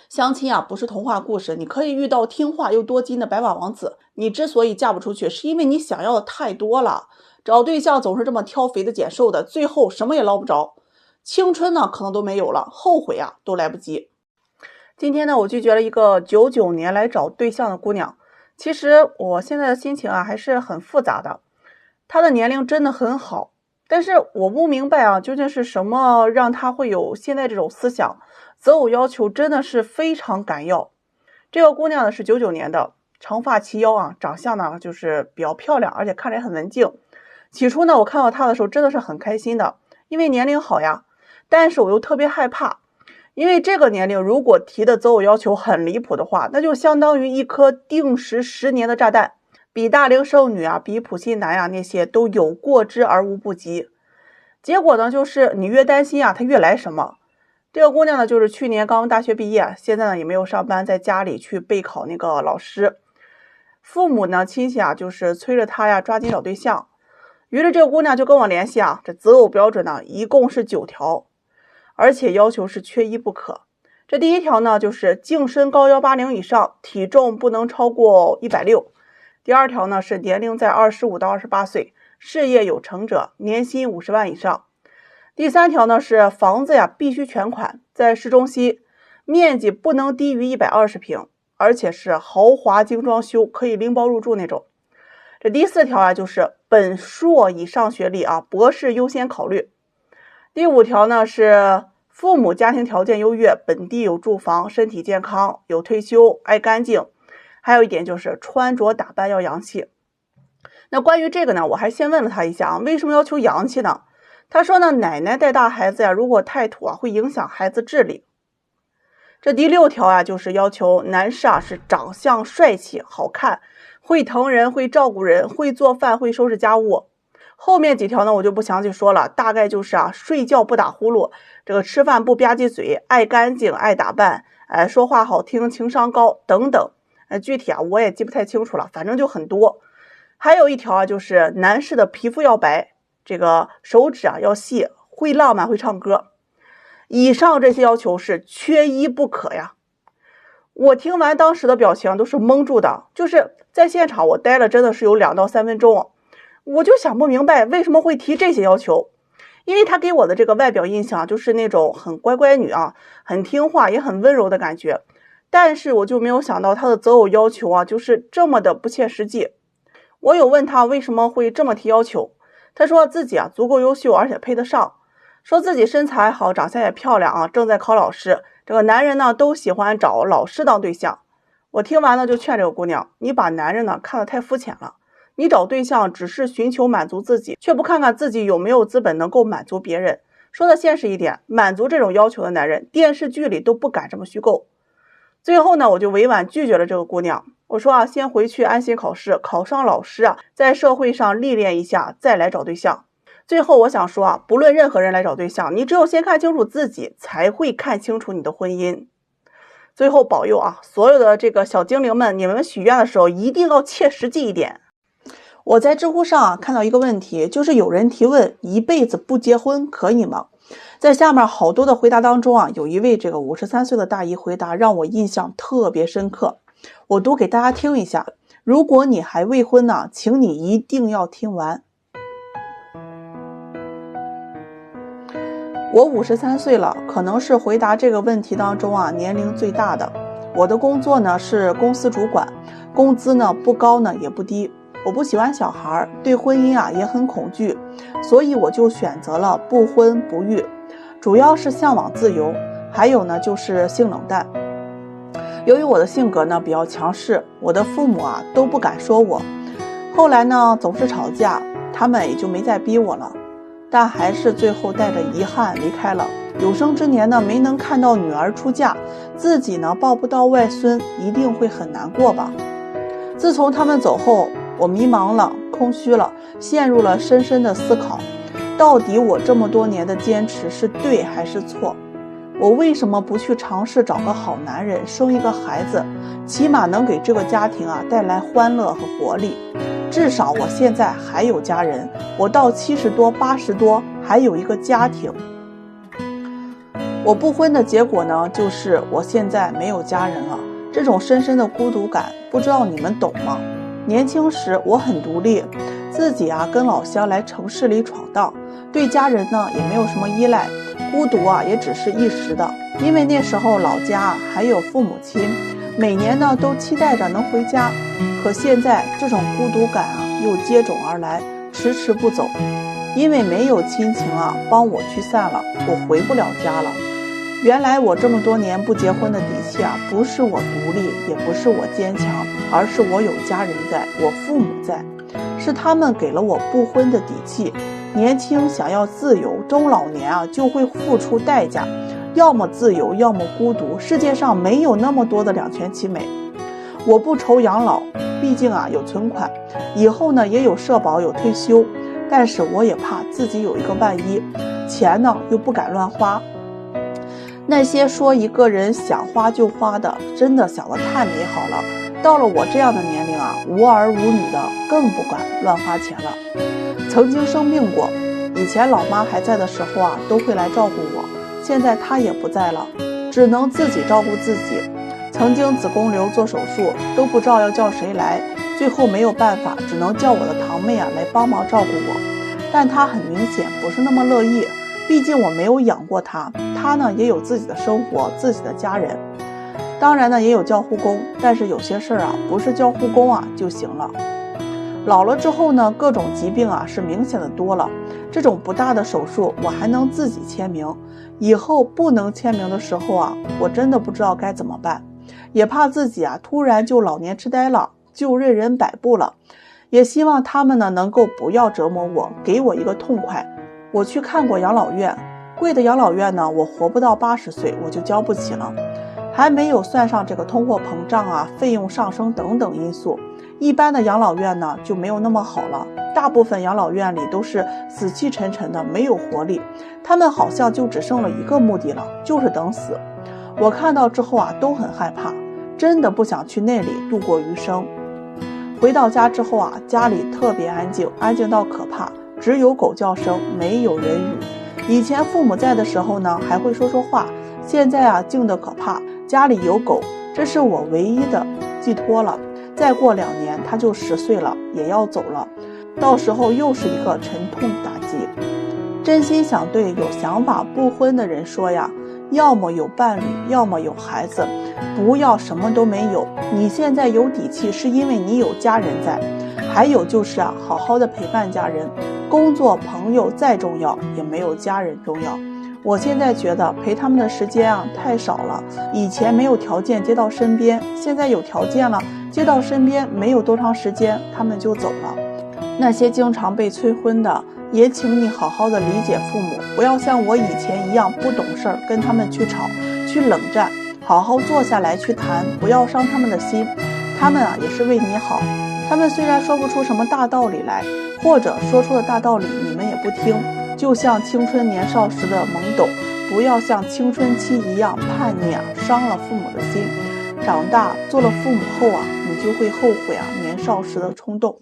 相亲不是童话故事，你可以遇到听话又多金的白马王子。你之所以嫁不出去，是因为你想要的太多了。找对象总是这么挑肥的拣瘦的，最后什么也捞不着，青春呢可能都没有了，后悔都来不及。今天呢，我拒绝了一个99年来找对象的姑娘。其实我现在的心情还是很复杂的。她的年龄真的很好，但是我不明白究竟是什么让她会有现在这种思想，择偶要求真的是非常敢要。这个姑娘呢是99年的，长发齐腰长相呢就是比较漂亮，而且看着也很文静。起初呢，我看到她的时候真的是很开心的，因为年龄好呀。但是我又特别害怕，因为这个年龄如果提的择偶要求很离谱的话，那就相当于一颗定时10年的炸弹，比大龄剩女比普信男那些都有过之而无不及。结果呢，就是你越担心她越来什么。这个姑娘呢，就是去年刚大学毕业，现在呢也没有上班，在家里去备考那个老师。父母呢亲戚就是催着她抓紧找对象。于是这个姑娘就跟我联系这择偶标准呢一共是9条，而且要求是缺一不可。这第一条呢就是净身高180以上，体重不能超过160。第二条呢是年龄在25到28岁，事业有成者，年薪50万以上。第三条呢是房子必须全款，在市中心，面积不能低于120平，而且是豪华精装修，可以拎包入住那种。这第4条就是本硕以上学历博士优先考虑。第5条呢是父母家庭条件优越，本地有住房，身体健康，有退休，爱干净。还有一点就是穿着打扮要洋气。那关于这个呢，我还先问了他一下为什么要求洋气呢？他说呢，奶奶带大孩子如果太土会影响孩子智力。这第6条就是要求男士是长相帅气好看，会疼人，会照顾人，会做饭，会收拾家务。后面几条呢我就不详细说了，大概就是睡觉不打呼噜，这个吃饭不吧唧嘴，爱干净，爱打扮，说话好听，情商高等等。具体我也记不太清楚了，反正就很多。还有一条就是男士的皮肤要白，这个手指要细，会浪漫，会唱歌。以上这些要求是缺一不可呀。我听完当时的表情都是蒙住的，就是在现场我待了真的是有2到3分钟，我就想不明白为什么会提这些要求。因为他给我的这个外表印象就是那种很乖乖女很听话也很温柔的感觉，但是我就没有想到他的择偶要求就是这么的不切实际。我有问他为什么会这么提要求，她说自己啊足够优秀，而且配得上，说自己身材好，长相也漂亮啊，正在考老师。这个男人呢都喜欢找老师当对象。我听完呢就劝这个姑娘，你把男人呢看得太肤浅了，你找对象只是寻求满足自己，却不看看自己有没有资本能够满足别人。说的现实一点，满足这种要求的男人，电视剧里都不敢这么虚构。最后呢，我就委婉拒绝了这个姑娘。我说啊，先回去安心考试，考上老师啊，在社会上历练一下，再来找对象。最后我想说啊，不论任何人来找对象，你只有先看清楚自己，才会看清楚你的婚姻。最后保佑啊，所有的这个小精灵们，你们许愿的时候一定要切实际一点。我在知乎上看到一个问题，就是有人提问，一辈子不结婚可以吗？在下面好多的回答当中啊，有一位这个53岁的大姨回答让我印象特别深刻，我读给大家听一下。如果你还未婚呢，请你一定要听完。我53岁了，可能是回答这个问题当中啊年龄最大的。我的工作呢是公司主管，工资呢不高呢也不低。我不喜欢小孩，对婚姻啊也很恐惧，所以我就选择了不婚不育，主要是向往自由，还有呢就是性冷淡。由于我的性格呢比较强势，我的父母啊都不敢说我，后来呢总是吵架，他们也就没再逼我了，但还是最后带着遗憾离开了。有生之年呢没能看到女儿出嫁，自己呢抱不到外孙，一定会很难过吧。自从他们走后，我迷茫了，空虚了，陷入了深深的思考，到底我这么多年的坚持是对还是错？我为什么不去尝试找个好男人，生一个孩子，起码能给这个家庭啊带来欢乐和活力？至少我现在还有家人，我到70多80多还有一个家庭。我不婚的结果呢，就是我现在没有家人了，这种深深的孤独感，不知道你们懂吗？年轻时我很独立，自己啊跟老乡来城市里闯荡，对家人呢也没有什么依赖，孤独啊也只是一时的，因为那时候老家还有父母亲，每年呢都期待着能回家。可现在这种孤独感啊又接踵而来，迟迟不走，因为没有亲情啊帮我驱散了，我回不了家了。原来我这么多年不结婚的底气啊，不是我独立，也不是我坚强，而是我有家人在，我父母在，是他们给了我不婚的底气。年轻想要自由，中老年啊就会付出代价，要么自由，要么孤独。世界上没有那么多的两全其美。我不愁养老，毕竟啊有存款，以后呢也有社保，有退休，但是我也怕自己有一个万一，钱呢又不敢乱花。那些说一个人想花就花的，真的想得太美好了。到了我这样的年龄啊，无儿无女的更不敢乱花钱了。曾经生病过，以前老妈还在的时候啊，都会来照顾我，现在她也不在了，只能自己照顾自己。曾经子宫瘤做手术，都不知道要叫谁来，最后没有办法，只能叫我的堂妹啊来帮忙照顾我，但她很明显不是那么乐意。毕竟我没有养过他，他呢也有自己的生活，自己的家人，当然呢也有叫护工，但是有些事儿啊不是叫护工啊就行了。老了之后呢，各种疾病啊是明显的多了，这种不大的手术我还能自己签名，以后不能签名的时候啊，我真的不知道该怎么办，也怕自己啊突然就老年痴呆了，就任人摆布了。也希望他们呢能够不要折磨我，给我一个痛快。我去看过养老院，贵的养老院呢，我活不到80岁我就交不起了，还没有算上这个通货膨胀啊、费用上升等等因素。一般的养老院呢就没有那么好了，大部分养老院里都是死气沉沉的，没有活力，他们好像就只剩了一个目的了，就是等死。我看到之后啊都很害怕，真的不想去那里度过余生。回到家之后啊，家里特别安静，安静到可怕，只有狗叫声，没有人语。以前父母在的时候呢，还会说说话，现在啊，静得可怕。家里有狗，这是我唯一的寄托了。再过2年，他就10岁了，也要走了，到时候又是一个沉痛打击。真心想对有想法不婚的人说呀，要么有伴侣，要么有孩子，不要什么都没有。你现在有底气，是因为你有家人在。还有就是啊，好好的陪伴家人，工作、朋友再重要，也没有家人重要。我现在觉得陪他们的时间太少了。以前没有条件接到身边，现在有条件了，接到身边没有多长时间，他们就走了。那些经常被催婚的，也请你好好的理解父母，不要像我以前一样不懂事儿，跟他们去吵，去冷战，好好坐下来去谈，不要伤他们的心。他们也是为你好。他们虽然说不出什么大道理来，或者说出的大道理你们也不听，就像青春年少时的懵懂，不要像青春期一样叛逆伤了父母的心。长大做了父母后你就会后悔年少时的冲动。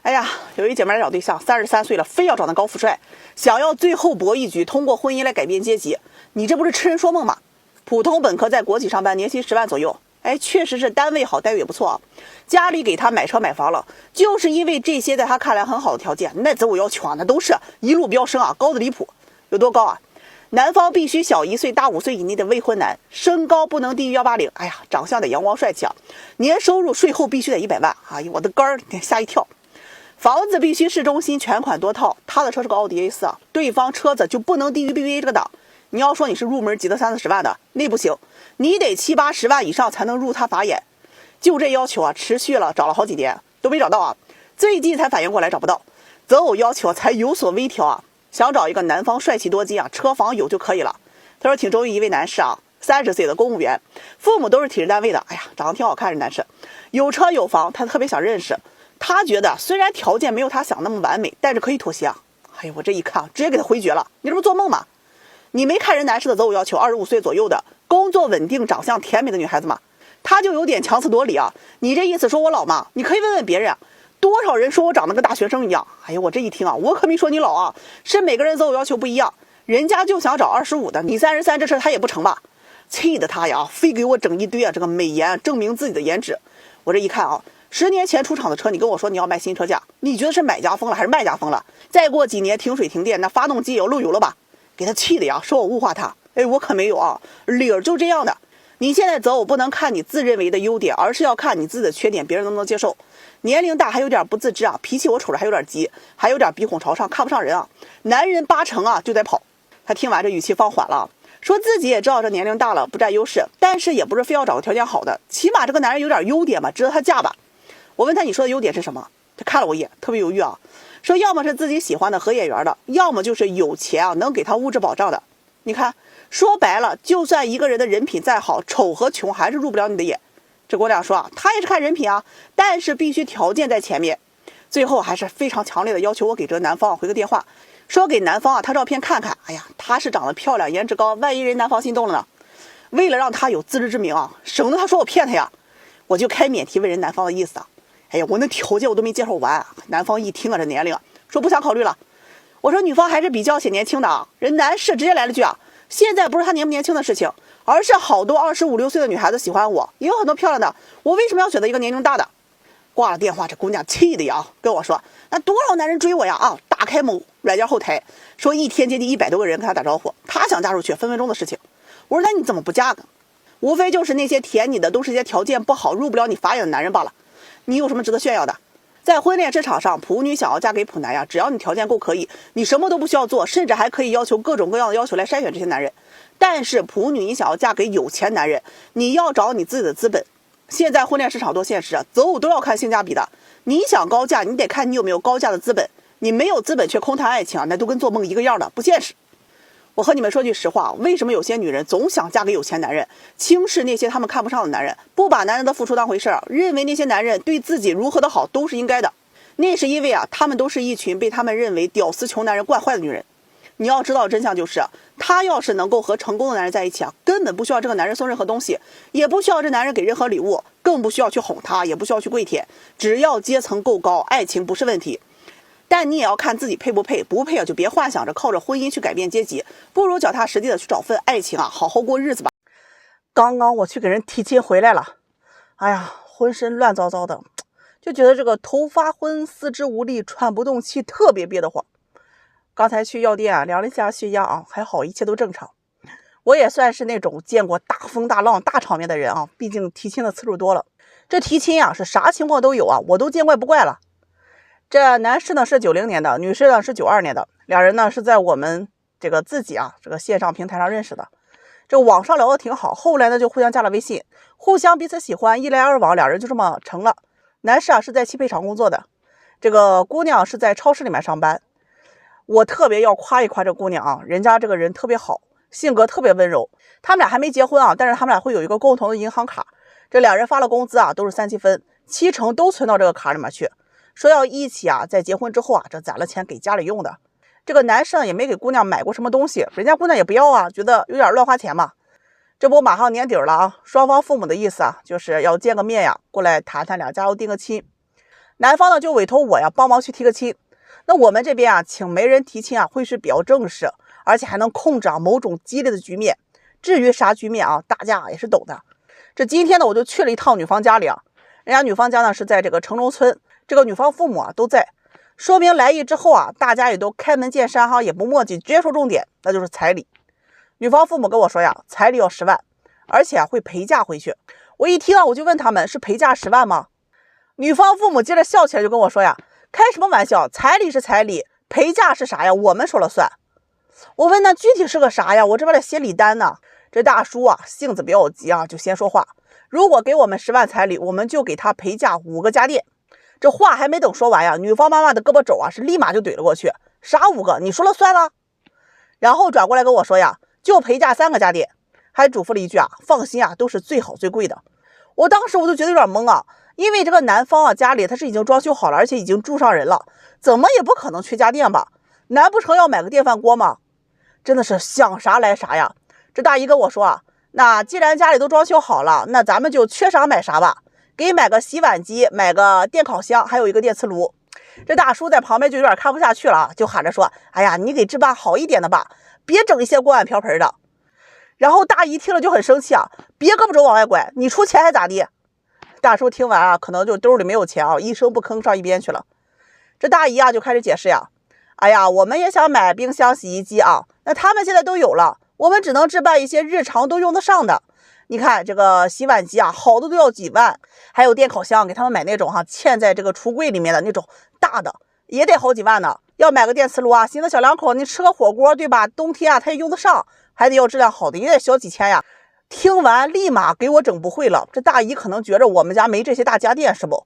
哎呀，有一姐妹来找对象，33岁了，非要找那高富帅，想要最后搏一局，通过婚姻来改变阶级。你这不是痴人说梦吗？普通本科在国企上班，年薪10万左右。确实是单位好，待遇也不错家里给他买车买房了，就是因为这些在他看来很好的条件，那择偶要求那都是一路飙升高的离谱。有多高男方必须小1岁大5岁以内的未婚男，身高不能低于180，长相得阳光帅气年收入税后必须得100万我的肝儿吓一跳。房子必须市中心，全款多套，他的车是个奥迪 A4 对方车子就不能低于 BBA 这个档。你要说你是入门级的30-40万的，那不行，你得70-80万以上才能入他法眼。就这要求持续了，找了好几年都没找到最近才反应过来找不到，择偶要求才有所微调想找一个男方帅气多金车房有就可以了。他说挺中意一位男士30岁的公务员，父母都是体制单位的，长得挺好看的男士，有车有房，他特别想认识。他觉得虽然条件没有他想那么完美，但是可以妥协我这一看直接给他回绝了，你这不做梦吗？你没看人男士的择偶要求25岁左右的，工作稳定，长相甜美的女孩子吗？他就有点强词夺理你这意思说我老吗？你可以问问别人多少人说我长得跟大学生一样。我这一听我可没说你老是每个人择偶要求不一样，人家就想找25的，你33，这事他也不成吧？气得他非给我整一堆这个美颜，证明自己的颜值。我这一看10年前出厂的车，你跟我说你要卖新车价，你觉得是买家疯了还是卖家疯了？再过几年停水停电，那发动机也要漏油了吧？给他气的说我物化他。我可没有理儿就这样的。你现在择偶不能看你自认为的优点，而是要看你自己的缺点，别人能不能接受。年龄大还有点不自知脾气我瞅着还有点急，还有点鼻孔朝上，看不上人男人80%就得跑。他听完这语气放缓了，说自己也知道这年龄大了不占优势，但是也不是非要找个条件好的，起码这个男人有点优点吧，值得他嫁吧。我问他你说的优点是什么？他看了我一眼，特别犹豫说要么是自己喜欢的合眼缘的，要么就是有钱能给他物质保障的。你看说白了，就算一个人的人品再好，丑和穷还是入不了你的眼。这姑娘说他也是看人品但是必须条件在前面。最后还是非常强烈的要求我给这男方回个电话，说给男方他照片看看，他是长得漂亮颜值高，万一人男方心动了呢？为了让他有自知之明省得他说我骗他呀，我就开免提问人男方的意思我那条件我都没介绍完，男方一听这年龄说不想考虑了。我说女方还是比较显年轻的人男士直接来了句现在不是他年不年轻的事情，而是好多25-26岁的女孩子喜欢我，也有很多漂亮的，我为什么要选择一个年龄大的？挂了电话，这姑娘气的跟我说那多少男人追我打开某软件后台，说一天接近100多个人跟他打招呼，他想嫁出去分分钟的事情。我说那你怎么不嫁呢？无非就是那些舔你的都是些条件不好入不了你法眼的男人罢了，你有什么值得炫耀的？在婚恋市场上，普女想要嫁给普男只要你条件够可以，你什么都不需要做，甚至还可以要求各种各样的要求来筛选这些男人。但是普女你想要嫁给有钱男人，你要找你自己的资本。现在婚恋市场多现实择偶都要看性价比的。你想高价，你得看你有没有高价的资本，你没有资本却空谈爱情那都跟做梦一个样的，不现实。我和你们说句实话，为什么有些女人总想嫁给有钱男人，轻视那些他们看不上的男人，不把男人的付出当回事认为那些男人对自己如何的好都是应该的？那是因为他们都是一群被他们认为屌丝穷男人惯坏的女人。你要知道真相就是他要是能够和成功的男人在一起根本不需要这个男人送任何东西，也不需要这男人给任何礼物，更不需要去哄他，也不需要去跪舔，只要阶层够高，爱情不是问题。但你也要看自己配不配，不配就别幻想着靠着婚姻去改变阶级，不如脚踏实地的去找份爱情好好过日子吧。刚刚我去给人提亲回来了，浑身乱糟糟的，就觉得这个头发昏，四肢无力，喘不动气，特别憋得慌。刚才去药店量了一下血压还好，一切都正常。我也算是那种见过大风大浪大场面的人毕竟提亲的次数多了。这提亲是啥情况都有我都见怪不怪了。这男士呢是90年的，女士呢是92年的，两人呢是在我们这个自己这个线上平台上认识的。这网上聊得挺好，后来呢就互相加了微信，互相彼此喜欢，一来二往，两人就这么成了。男士是在汽配厂工作的，这个姑娘是在超市里面上班。我特别要夸一夸这姑娘人家这个人特别好，性格特别温柔。他们俩还没结婚但是他们俩会有一个共同的银行卡，这两人发了工资都是3-7分，70%都存到这个卡里面去，说要一起在结婚之后这攒了钱给家里用的。这个男生也没给姑娘买过什么东西，人家姑娘也不要觉得有点乱花钱嘛。这不马上年底了双方父母的意思就是要见个面过来谈谈两家要定个亲。男方呢就委托我帮忙去提个亲。那我们这边请媒人提亲会是比较正式，而且还能控制某种激烈的局面。至于啥局面大家也是懂的。这今天呢我就去了一趟女方家里人家女方家呢是在这个城中村，这个女方父母都在。说明来意之后大家也都开门见山也不墨迹，直接说重点，那就是彩礼。女方父母跟我说彩礼要10万，而且会陪嫁回去。我一听我就问他们是陪嫁10万吗？女方父母接着笑起来就跟我说开什么玩笑，彩礼是彩礼，陪嫁是啥我们说了算。我问那具体是个啥我这边来写礼单呢。这大叔性子比较急就先说话，如果给我们10万彩礼，我们就给他陪嫁5个家电。这话还没等说完女方妈妈的胳膊肘是立马就怼了过去，啥5个你说了算了。然后转过来跟我说就陪嫁3个家电，还嘱咐了一句放心都是最好最贵的。我当时我就觉得有点懵因为这个男方家里他是已经装修好了，而且已经住上人了，怎么也不可能缺家电吧？难不成要买个电饭锅吗？真的是想啥来啥这大姨跟我说那既然家里都装修好了，那咱们就缺啥买啥吧，给买个洗碗机，买个电烤箱，还有一个电磁炉。这大叔在旁边就有点看不下去了就喊着说哎呀，你给置办好一点的吧，别整一些锅碗瓢盆的。然后大姨听了就很生气别胳膊肘往外拐，你出钱还咋地？大叔听完可能就兜里没有钱一声不吭上一边去了。这大姨就开始解释哎呀，我们也想买冰箱洗衣机那他们现在都有了，我们只能置办一些日常都用得上的。你看这个洗碗机好的都要几万，还有电烤箱给他们买那种嵌在这个橱柜里面的那种大的也得好几万呢。要买个电磁炉寻思小两口你吃个火锅对吧，冬天他也用得上，还得要质量好的，也得小几千听完立马给我整不会了，这大姨可能觉着我们家没这些大家电是不？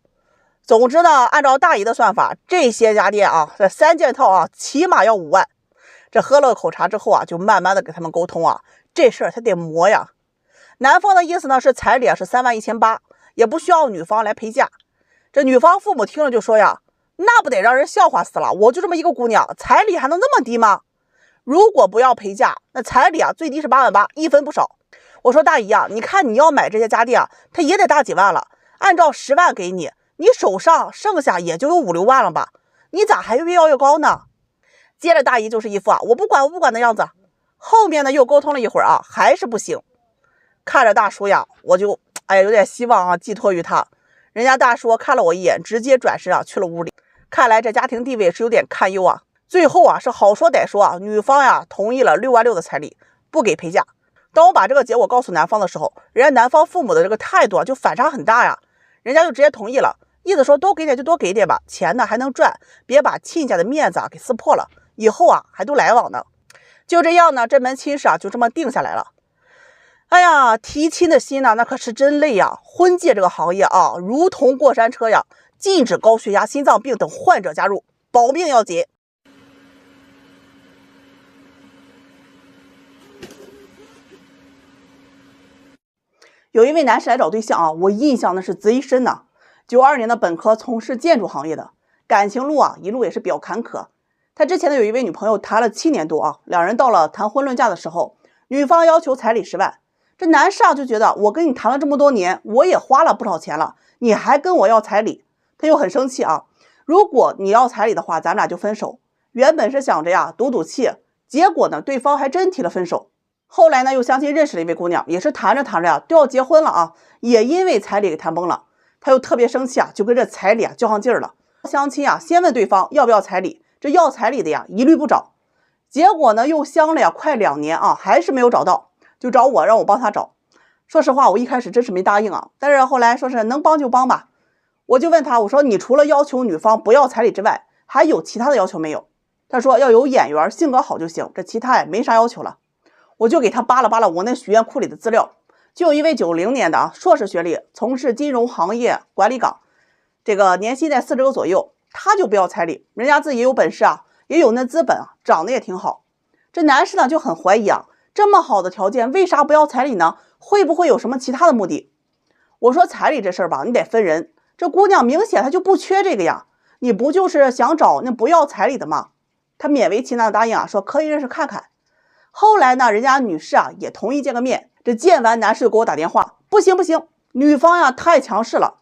总之呢，按照大姨的算法，这些家电这3件套起码要5万。这喝了口茶之后就慢慢的给他们沟通这事儿他得磨男方的意思呢是彩礼是31800，也不需要女方来陪嫁。这女方父母听了就说那不得让人笑话死了，我就这么一个姑娘，彩礼还能那么低吗？如果不要陪嫁，那彩礼最低是88000，一分不少。我说大姨你看你要买这些家电它也得大几万了，按照10万给你，你手上剩下也就有5-6万了吧，你咋还越要越高呢？接着大姨就是一副我不管的样子。后面呢又沟通了一会儿还是不行。看着大叔我就有点希望寄托于他。人家大叔看了我一眼，直接转身去了屋里。看来这家庭地位是有点堪忧最后是好说歹说女方同意了6万6的彩礼，不给陪嫁。当我把这个结果告诉男方的时候，人家男方父母的这个态度就反差很大人家就直接同意了，意思说多给点就多给点吧，钱呢还能赚，别把亲家的面子给撕破了，以后还都来往呢。就这样呢，这门亲事就这么定下来了。哎呀，提亲的心呢那可是真累婚介这个行业如同过山车禁止高血压、心脏病等患者加入，保命要紧。有一位男士来找对象我印象那是贼深呐。92年的本科，从事建筑行业的，感情路一路也是比较坎坷。他之前的有一位女朋友谈了7年多两人到了谈婚论嫁的时候，女方要求彩礼10万，这男士就觉得我跟你谈了这么多年，我也花了不少钱了，你还跟我要彩礼，他又很生气如果你要彩礼的话，咱们俩就分手。原本是想着赌赌气，结果呢对方还真提了分手。后来呢又相亲认识了一位姑娘，也是谈着谈着都要结婚了也因为彩礼给谈崩了。他又特别生气就跟这彩礼较上劲儿了。相亲先问对方要不要彩礼，这要彩礼的一律不找。结果呢又相了快2年还是没有找到，就找我让我帮他找。说实话我一开始真是没答应但是后来说是能帮就帮吧。我就问他，我说你除了要求女方不要彩礼之外，还有其他的要求没有？他说要有眼缘，性格好就行，这其他也没啥要求了。我就给他扒拉扒拉我那许愿库里的资料，就有一位90年的硕士学历，从事金融行业管理岗，这个年薪在40个左右，他就不要彩礼，人家自己也有本事啊，也有那资本啊，长得也挺好。这男士呢就很怀疑啊，这么好的条件为啥不要彩礼呢？会不会有什么其他的目的？我说彩礼这事儿吧，你得分人，这姑娘明显她就不缺这个呀，你不就是想找那不要彩礼的吗？他勉为其难的答应啊，说可以认识看看。后来呢，人家女士啊也同意见个面。这见完男士就给我打电话，不行不行，女方呀太强势了。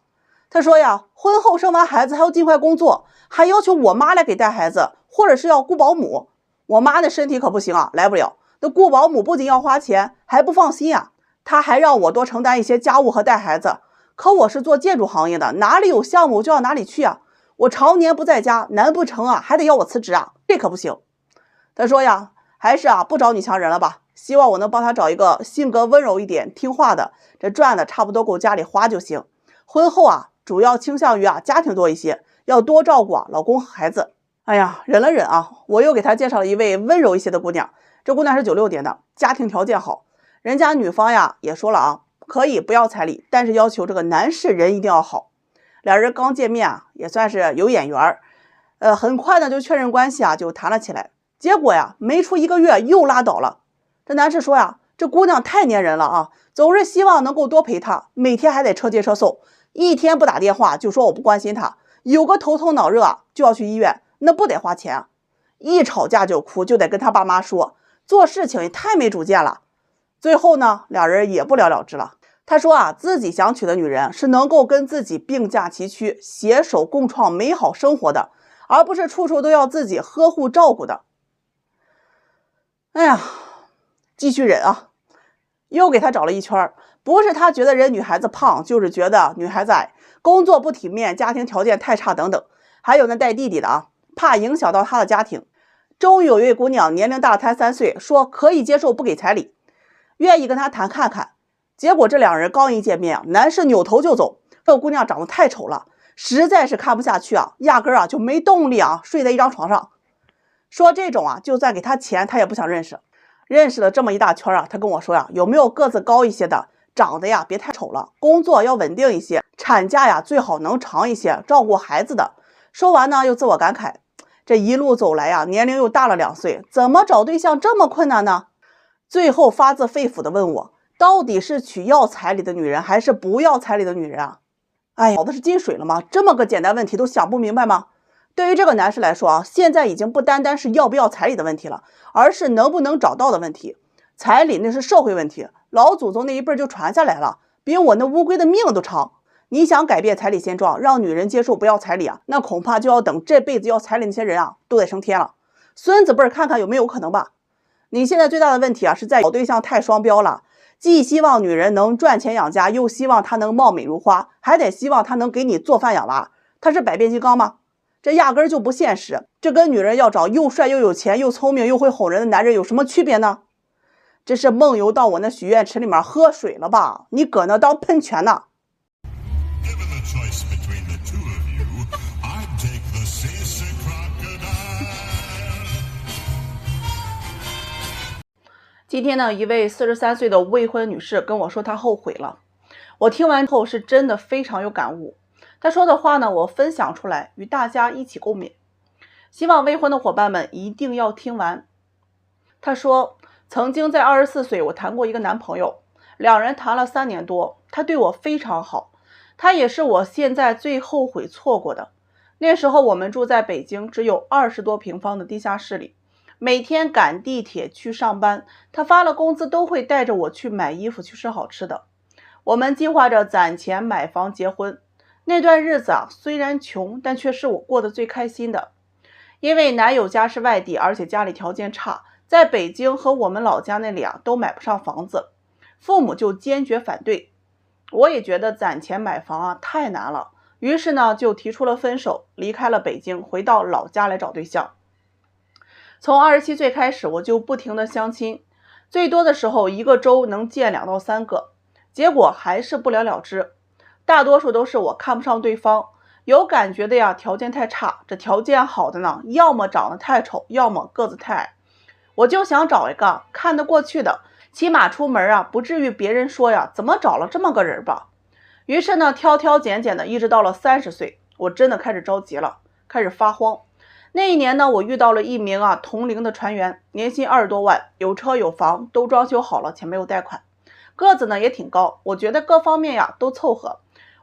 他说呀，婚后生完孩子还要尽快工作，还要求我妈来给带孩子，或者是要雇保姆。我妈的身体可不行啊，来不了。那雇保姆不仅要花钱，还不放心啊。她还让我多承担一些家务和带孩子。可我是做建筑行业的，哪里有项目就要哪里去啊。我常年不在家，难不成啊还得要我辞职啊？这可不行。他说呀，还是啊不找女强人了吧，希望我能帮他找一个性格温柔一点、听话的，这赚的差不多够家里花就行。婚后啊，主要倾向于啊家庭多一些，要多照顾啊老公和孩子。哎呀，忍了忍啊，我又给他介绍了一位温柔一些的姑娘。这姑娘是96年的，家庭条件好，人家女方呀也说了啊，可以不要彩礼，但是要求这个男士人一定要好。俩人刚见面啊，也算是有眼缘很快呢就确认关系啊，就谈了起来。结果呀，没出1个月又拉倒了。这男士说呀，这姑娘太粘人了啊，总是希望能够多陪她，每天还得车接车送，一天不打电话就说我不关心她，有个头疼脑热啊就要去医院，那不得花钱啊？一吵架就哭，就得跟他爸妈说，做事情也太没主见了。最后呢，俩人也不了了之了。他说啊，自己想娶的女人是能够跟自己并驾齐驱，携手共创美好生活的，而不是处处都要自己呵护照顾的。哎呀，继续忍啊！又给他找了一圈，不是他觉得人女孩子胖，就是觉得女孩子矮，工作不体面，家庭条件太差等等。还有那带弟弟的啊，怕影响到他的家庭。终于有一位姑娘年龄大了他3岁，说可以接受不给彩礼，愿意跟他谈看看。结果这两人刚一见面啊，男士扭头就走。这个姑娘长得太丑了，实在是看不下去啊，压根啊就没动力啊，睡在一张床上。说这种啊，就算给他钱，他也不想认识。认识了这么一大圈啊，他跟我说呀，有没有个子高一些的，长得呀别太丑了，工作要稳定一些，产假呀最好能长一些，照顾孩子的。说完呢，又自我感慨，这一路走来呀，年龄又大了2岁，怎么找对象这么困难呢？最后发自肺腑的问我，到底是娶要彩礼的女人，还是不要彩礼的女人啊？哎呀，脑子是进水了吗？这么个简单问题都想不明白吗？对于这个男士来说啊，现在已经不单单是要不要彩礼的问题了，而是能不能找到的问题。彩礼那是社会问题，老祖宗那一辈就传下来了，比我那乌龟的命都长。你想改变彩礼现状，让女人接受不要彩礼啊，那恐怕就要等这辈子要彩礼那些人啊都得升天了。孙子辈看看有没有可能吧。你现在最大的问题啊，是在找对象太双标了，既希望女人能赚钱养家，又希望她能貌美如花，还得希望她能给你做饭养娃。她是百变金刚吗？这压根就不现实。这跟女人要找又帅又有钱又聪明又会哄人的男人有什么区别呢？这是梦游到我那许愿池里面喝水了吧？你搁那当喷泉呢？今天呢，一位43岁的未婚女士跟我说她后悔了。我听完后是真的非常有感悟。她说的话呢，我分享出来与大家一起共勉。希望未婚的伙伴们一定要听完。她说，曾经在24岁我谈过一个男朋友，2人谈了3年多，他对我非常好，他也是我现在最后悔错过的。那时候我们住在北京只有20多平方的地下室里，每天赶地铁去上班，他发了工资都会带着我去买衣服，去吃好吃的。我们计划着攒钱买房结婚。那段日子啊，虽然穷，但却是我过得最开心的。因为男友家是外地，而且家里条件差，在北京和我们老家那里啊都买不上房子，父母就坚决反对。我也觉得攒钱买房啊太难了，于是呢就提出了分手，离开了北京，回到老家来找对象。从27岁开始，我就不停的相亲，最多的时候1个周能见2到3个，结果还是不了了之。大多数都是我看不上对方，有感觉的呀，条件太差；这条件好的呢，要么长得太丑，要么个子太矮。我就想找一个看得过去的，起码出门啊，不至于别人说呀，怎么找了这么个人吧。于是呢，挑挑拣拣的，一直到了30岁，我真的开始着急了，开始发慌。那一年呢，我遇到了一名同龄的船员，年薪20多万，有车有房，都装修好了且没有贷款，个子呢也挺高，我觉得各方面呀都凑合，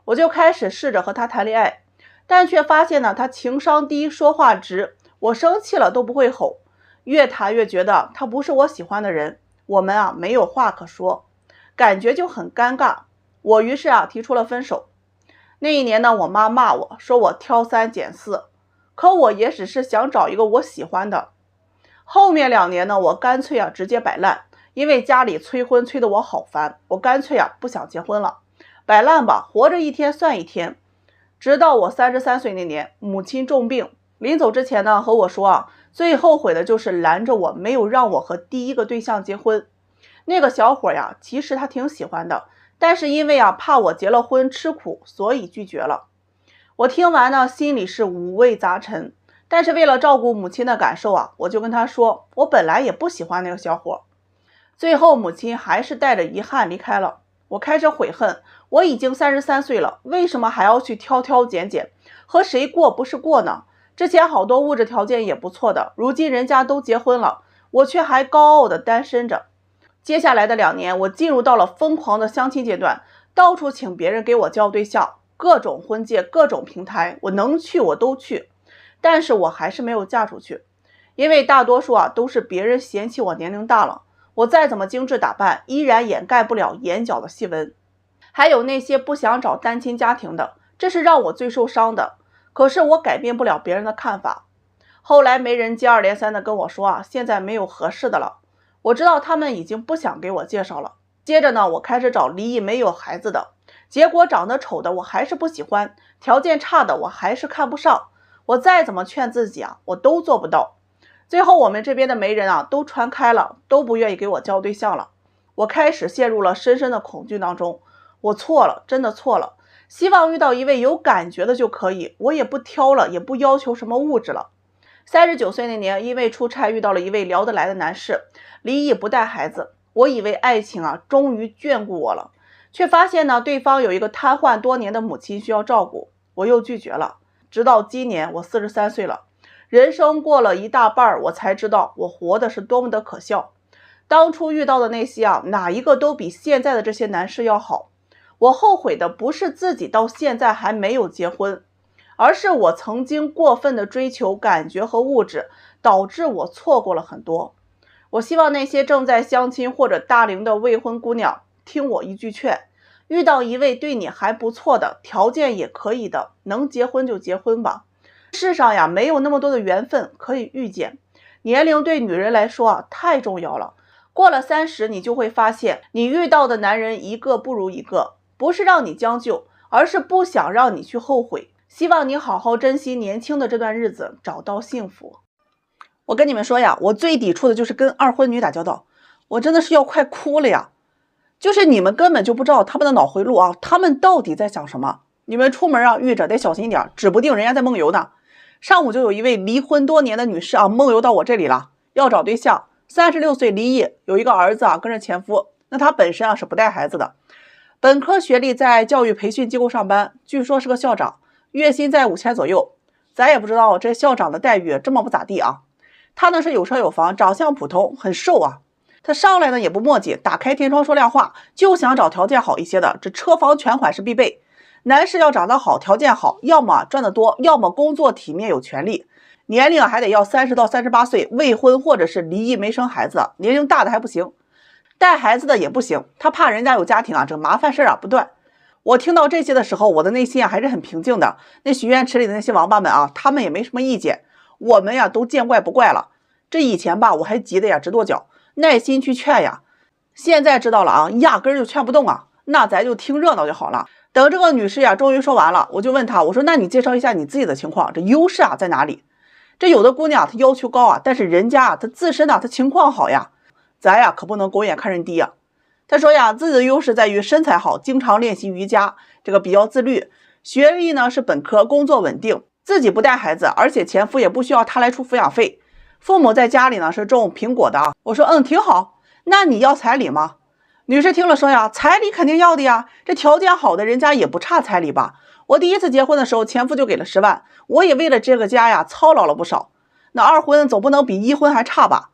我就开始试着和他谈恋爱，但却发现呢，他情商低，说话直，我生气了都不会吼，越谈越觉得他不是我喜欢的人，我们没有话可说，感觉就很尴尬。我于是提出了分手。那一年呢，我妈骂我说我挑三拣四，可我也只是想找一个我喜欢的。后面2年呢，我干脆直接摆烂，因为家里催婚催得我好烦，我干脆不想结婚了，摆烂吧，活着一天算一天。直到我33岁那年，母亲重病，临走之前呢和我说最后悔的就是拦着我，没有让我和第一个对象结婚。那个小伙其实他挺喜欢的，但是因为怕我结了婚吃苦，所以拒绝了。我听完呢，心里是五味杂陈，但是为了照顾母亲的感受我就跟他说，我本来也不喜欢那个小伙。最后母亲还是带着遗憾离开了。我开始悔恨，我已经33岁了，为什么还要去挑挑拣拣？和谁过不是过呢？之前好多物质条件也不错的，如今人家都结婚了，我却还高傲的单身着。接下来的2年，我进入到了疯狂的相亲阶段，到处请别人给我交对象，各种婚介，各种平台，我能去我都去，但是我还是没有嫁出去，因为大多数都是别人嫌弃我年龄大了，我再怎么精致打扮，依然掩盖不了眼角的细纹。还有那些不想找单亲家庭的，这是让我最受伤的，可是我改变不了别人的看法。后来媒人接二连三的跟我说现在没有合适的了，我知道他们已经不想给我介绍了。接着呢，我开始找离异没有孩子的，结果长得丑的我还是不喜欢，条件差的我还是看不上，我再怎么劝自己我都做不到。最后我们这边的媒人都传开了，都不愿意给我交对象了。我开始陷入了深深的恐惧当中，我错了，真的错了，希望遇到一位有感觉的就可以，我也不挑了，也不要求什么物质了。39岁那年，因为出差遇到了一位聊得来的男士，离异不带孩子，我以为爱情终于眷顾我了，却发现呢，对方有一个瘫痪多年的母亲需要照顾，我又拒绝了。直到今年我43岁了，人生过了一大半，我才知道我活的是多么的可笑。当初遇到的那些哪一个都比现在的这些男士要好。我后悔的不是自己到现在还没有结婚，而是我曾经过分的追求感觉和物质，导致我错过了很多。我希望那些正在相亲或者大龄的未婚姑娘听我一句劝，遇到一位对你还不错的，条件也可以的，能结婚就结婚吧。世上没有那么多的缘分可以遇见，年龄对女人来说太重要了。过了30，你就会发现你遇到的男人一个不如一个，不是让你将就，而是不想让你去后悔。希望你好好珍惜年轻的这段日子，找到幸福。我跟你们说我最抵触的就是跟二婚女打交道，我真的是要快哭了呀。就是你们根本就不知道他们的脑回路他们到底在想什么。你们出门遇着得小心点，指不定人家在梦游呢。上午就有一位离婚多年的女士梦游到我这里了，要找对象，36岁离异，有一个儿子跟着前夫，那她本身是不带孩子的，本科学历，在教育培训机构上班，据说是个校长，月薪在5000左右。咱也不知道这校长的待遇这么不咋地他呢是有车有房，长相普通，很瘦他上来呢也不墨迹，打开天窗说亮话，就想找条件好一些的，这车房全款是必备。男士要长得好，条件好，要么赚得多，要么工作体面有权利，年龄还得要30到38岁，未婚或者是离异没生孩子，年龄大的还不行，带孩子的也不行，他怕人家有家庭这麻烦事不断。我听到这些的时候，我的内心还是很平静的。那许愿池里的那些王八们他们也没什么意见，我们都见怪不怪了。这以前我还急得直跺脚，耐心去劝现在知道了压根就劝不动那咱就听热闹就好了。等这个女士终于说完了，我就问她，我说那你介绍一下你自己的情况，这优势在哪里？这有的姑娘她要求高但是人家她自身她情况好咱可不能狗眼看人低她说自己的优势在于身材好，经常练习瑜伽，这个比较自律，学历呢是本科，工作稳定，自己不带孩子，而且前夫也不需要他来出抚养费。父母在家里呢是种苹果的啊。我说挺好，那你要彩礼吗？女士听了说呀，彩礼肯定要的呀，这条件好的人家也不差彩礼吧。我第一次结婚的时候，前夫就给了10万，我也为了这个家呀操劳了不少。那二婚总不能比一婚还差吧？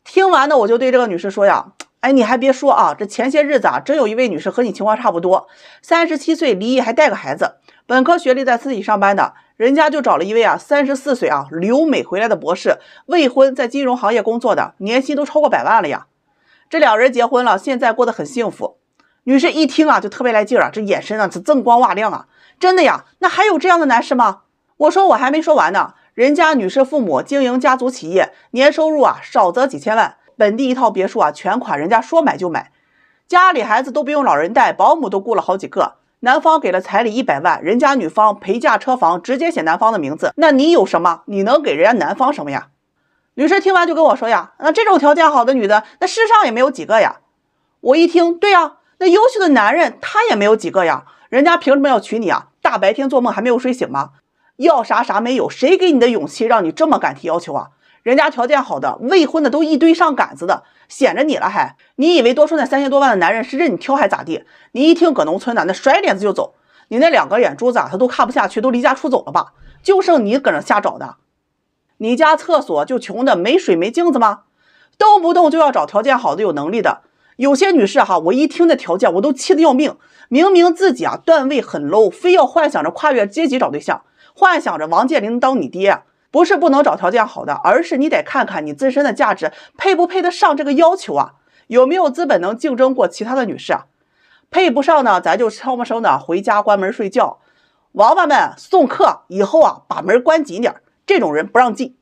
听完呢，我就对这个女士说呀，你还别说啊，这前些日子啊，真有一位女士和你情况差不多，37岁离异还带个孩子，本科学历在私企上班的，人家就找了一位34岁留美回来的博士，未婚在金融行业工作的，年薪都超过100万了呀。这2人结婚了，现在过得很幸福。女士一听就特别来劲儿这眼神是锃光瓦亮啊！真的呀？那还有这样的男士吗？我说我还没说完呢，人家女士父母经营家族企业，年收入少则几千万，本地一套别墅全款，人家说买就买，家里孩子都不用老人带，保姆都雇了好几个。男方给了彩礼100万，人家女方陪嫁车房，直接写男方的名字。那你有什么？你能给人家男方什么呀？女士听完就跟我说呀，那这种条件好的女的，那世上也没有几个呀。我一听，对呀，那优秀的男人他也没有几个呀，人家凭什么要娶你啊？大白天做梦还没有睡醒吗？要啥没有，谁给你的勇气让你这么敢提要求啊？人家条件好的，未婚的都一堆上杆子的，显着你了还？你以为多出那3000多万的男人是任你挑还咋地？你一听搁农村的，那甩脸子就走，你那2个眼珠子他都看不下去，都离家出走了吧？就剩你搁那瞎找的。你家厕所就穷的没水没镜子吗？动不动就要找条件好的有能力的。有些女士我一听这条件我都气得要命，明明自己段位很 low， 非要幻想着跨越阶级找对象，幻想着王健林当你爹。不是不能找条件好的，而是你得看看你自身的价值配不配得上这个要求有没有资本能竞争过其他的女士配不上呢，咱就悄没声的回家关门睡觉。王八们送客以后把门关紧点，这种人不让进。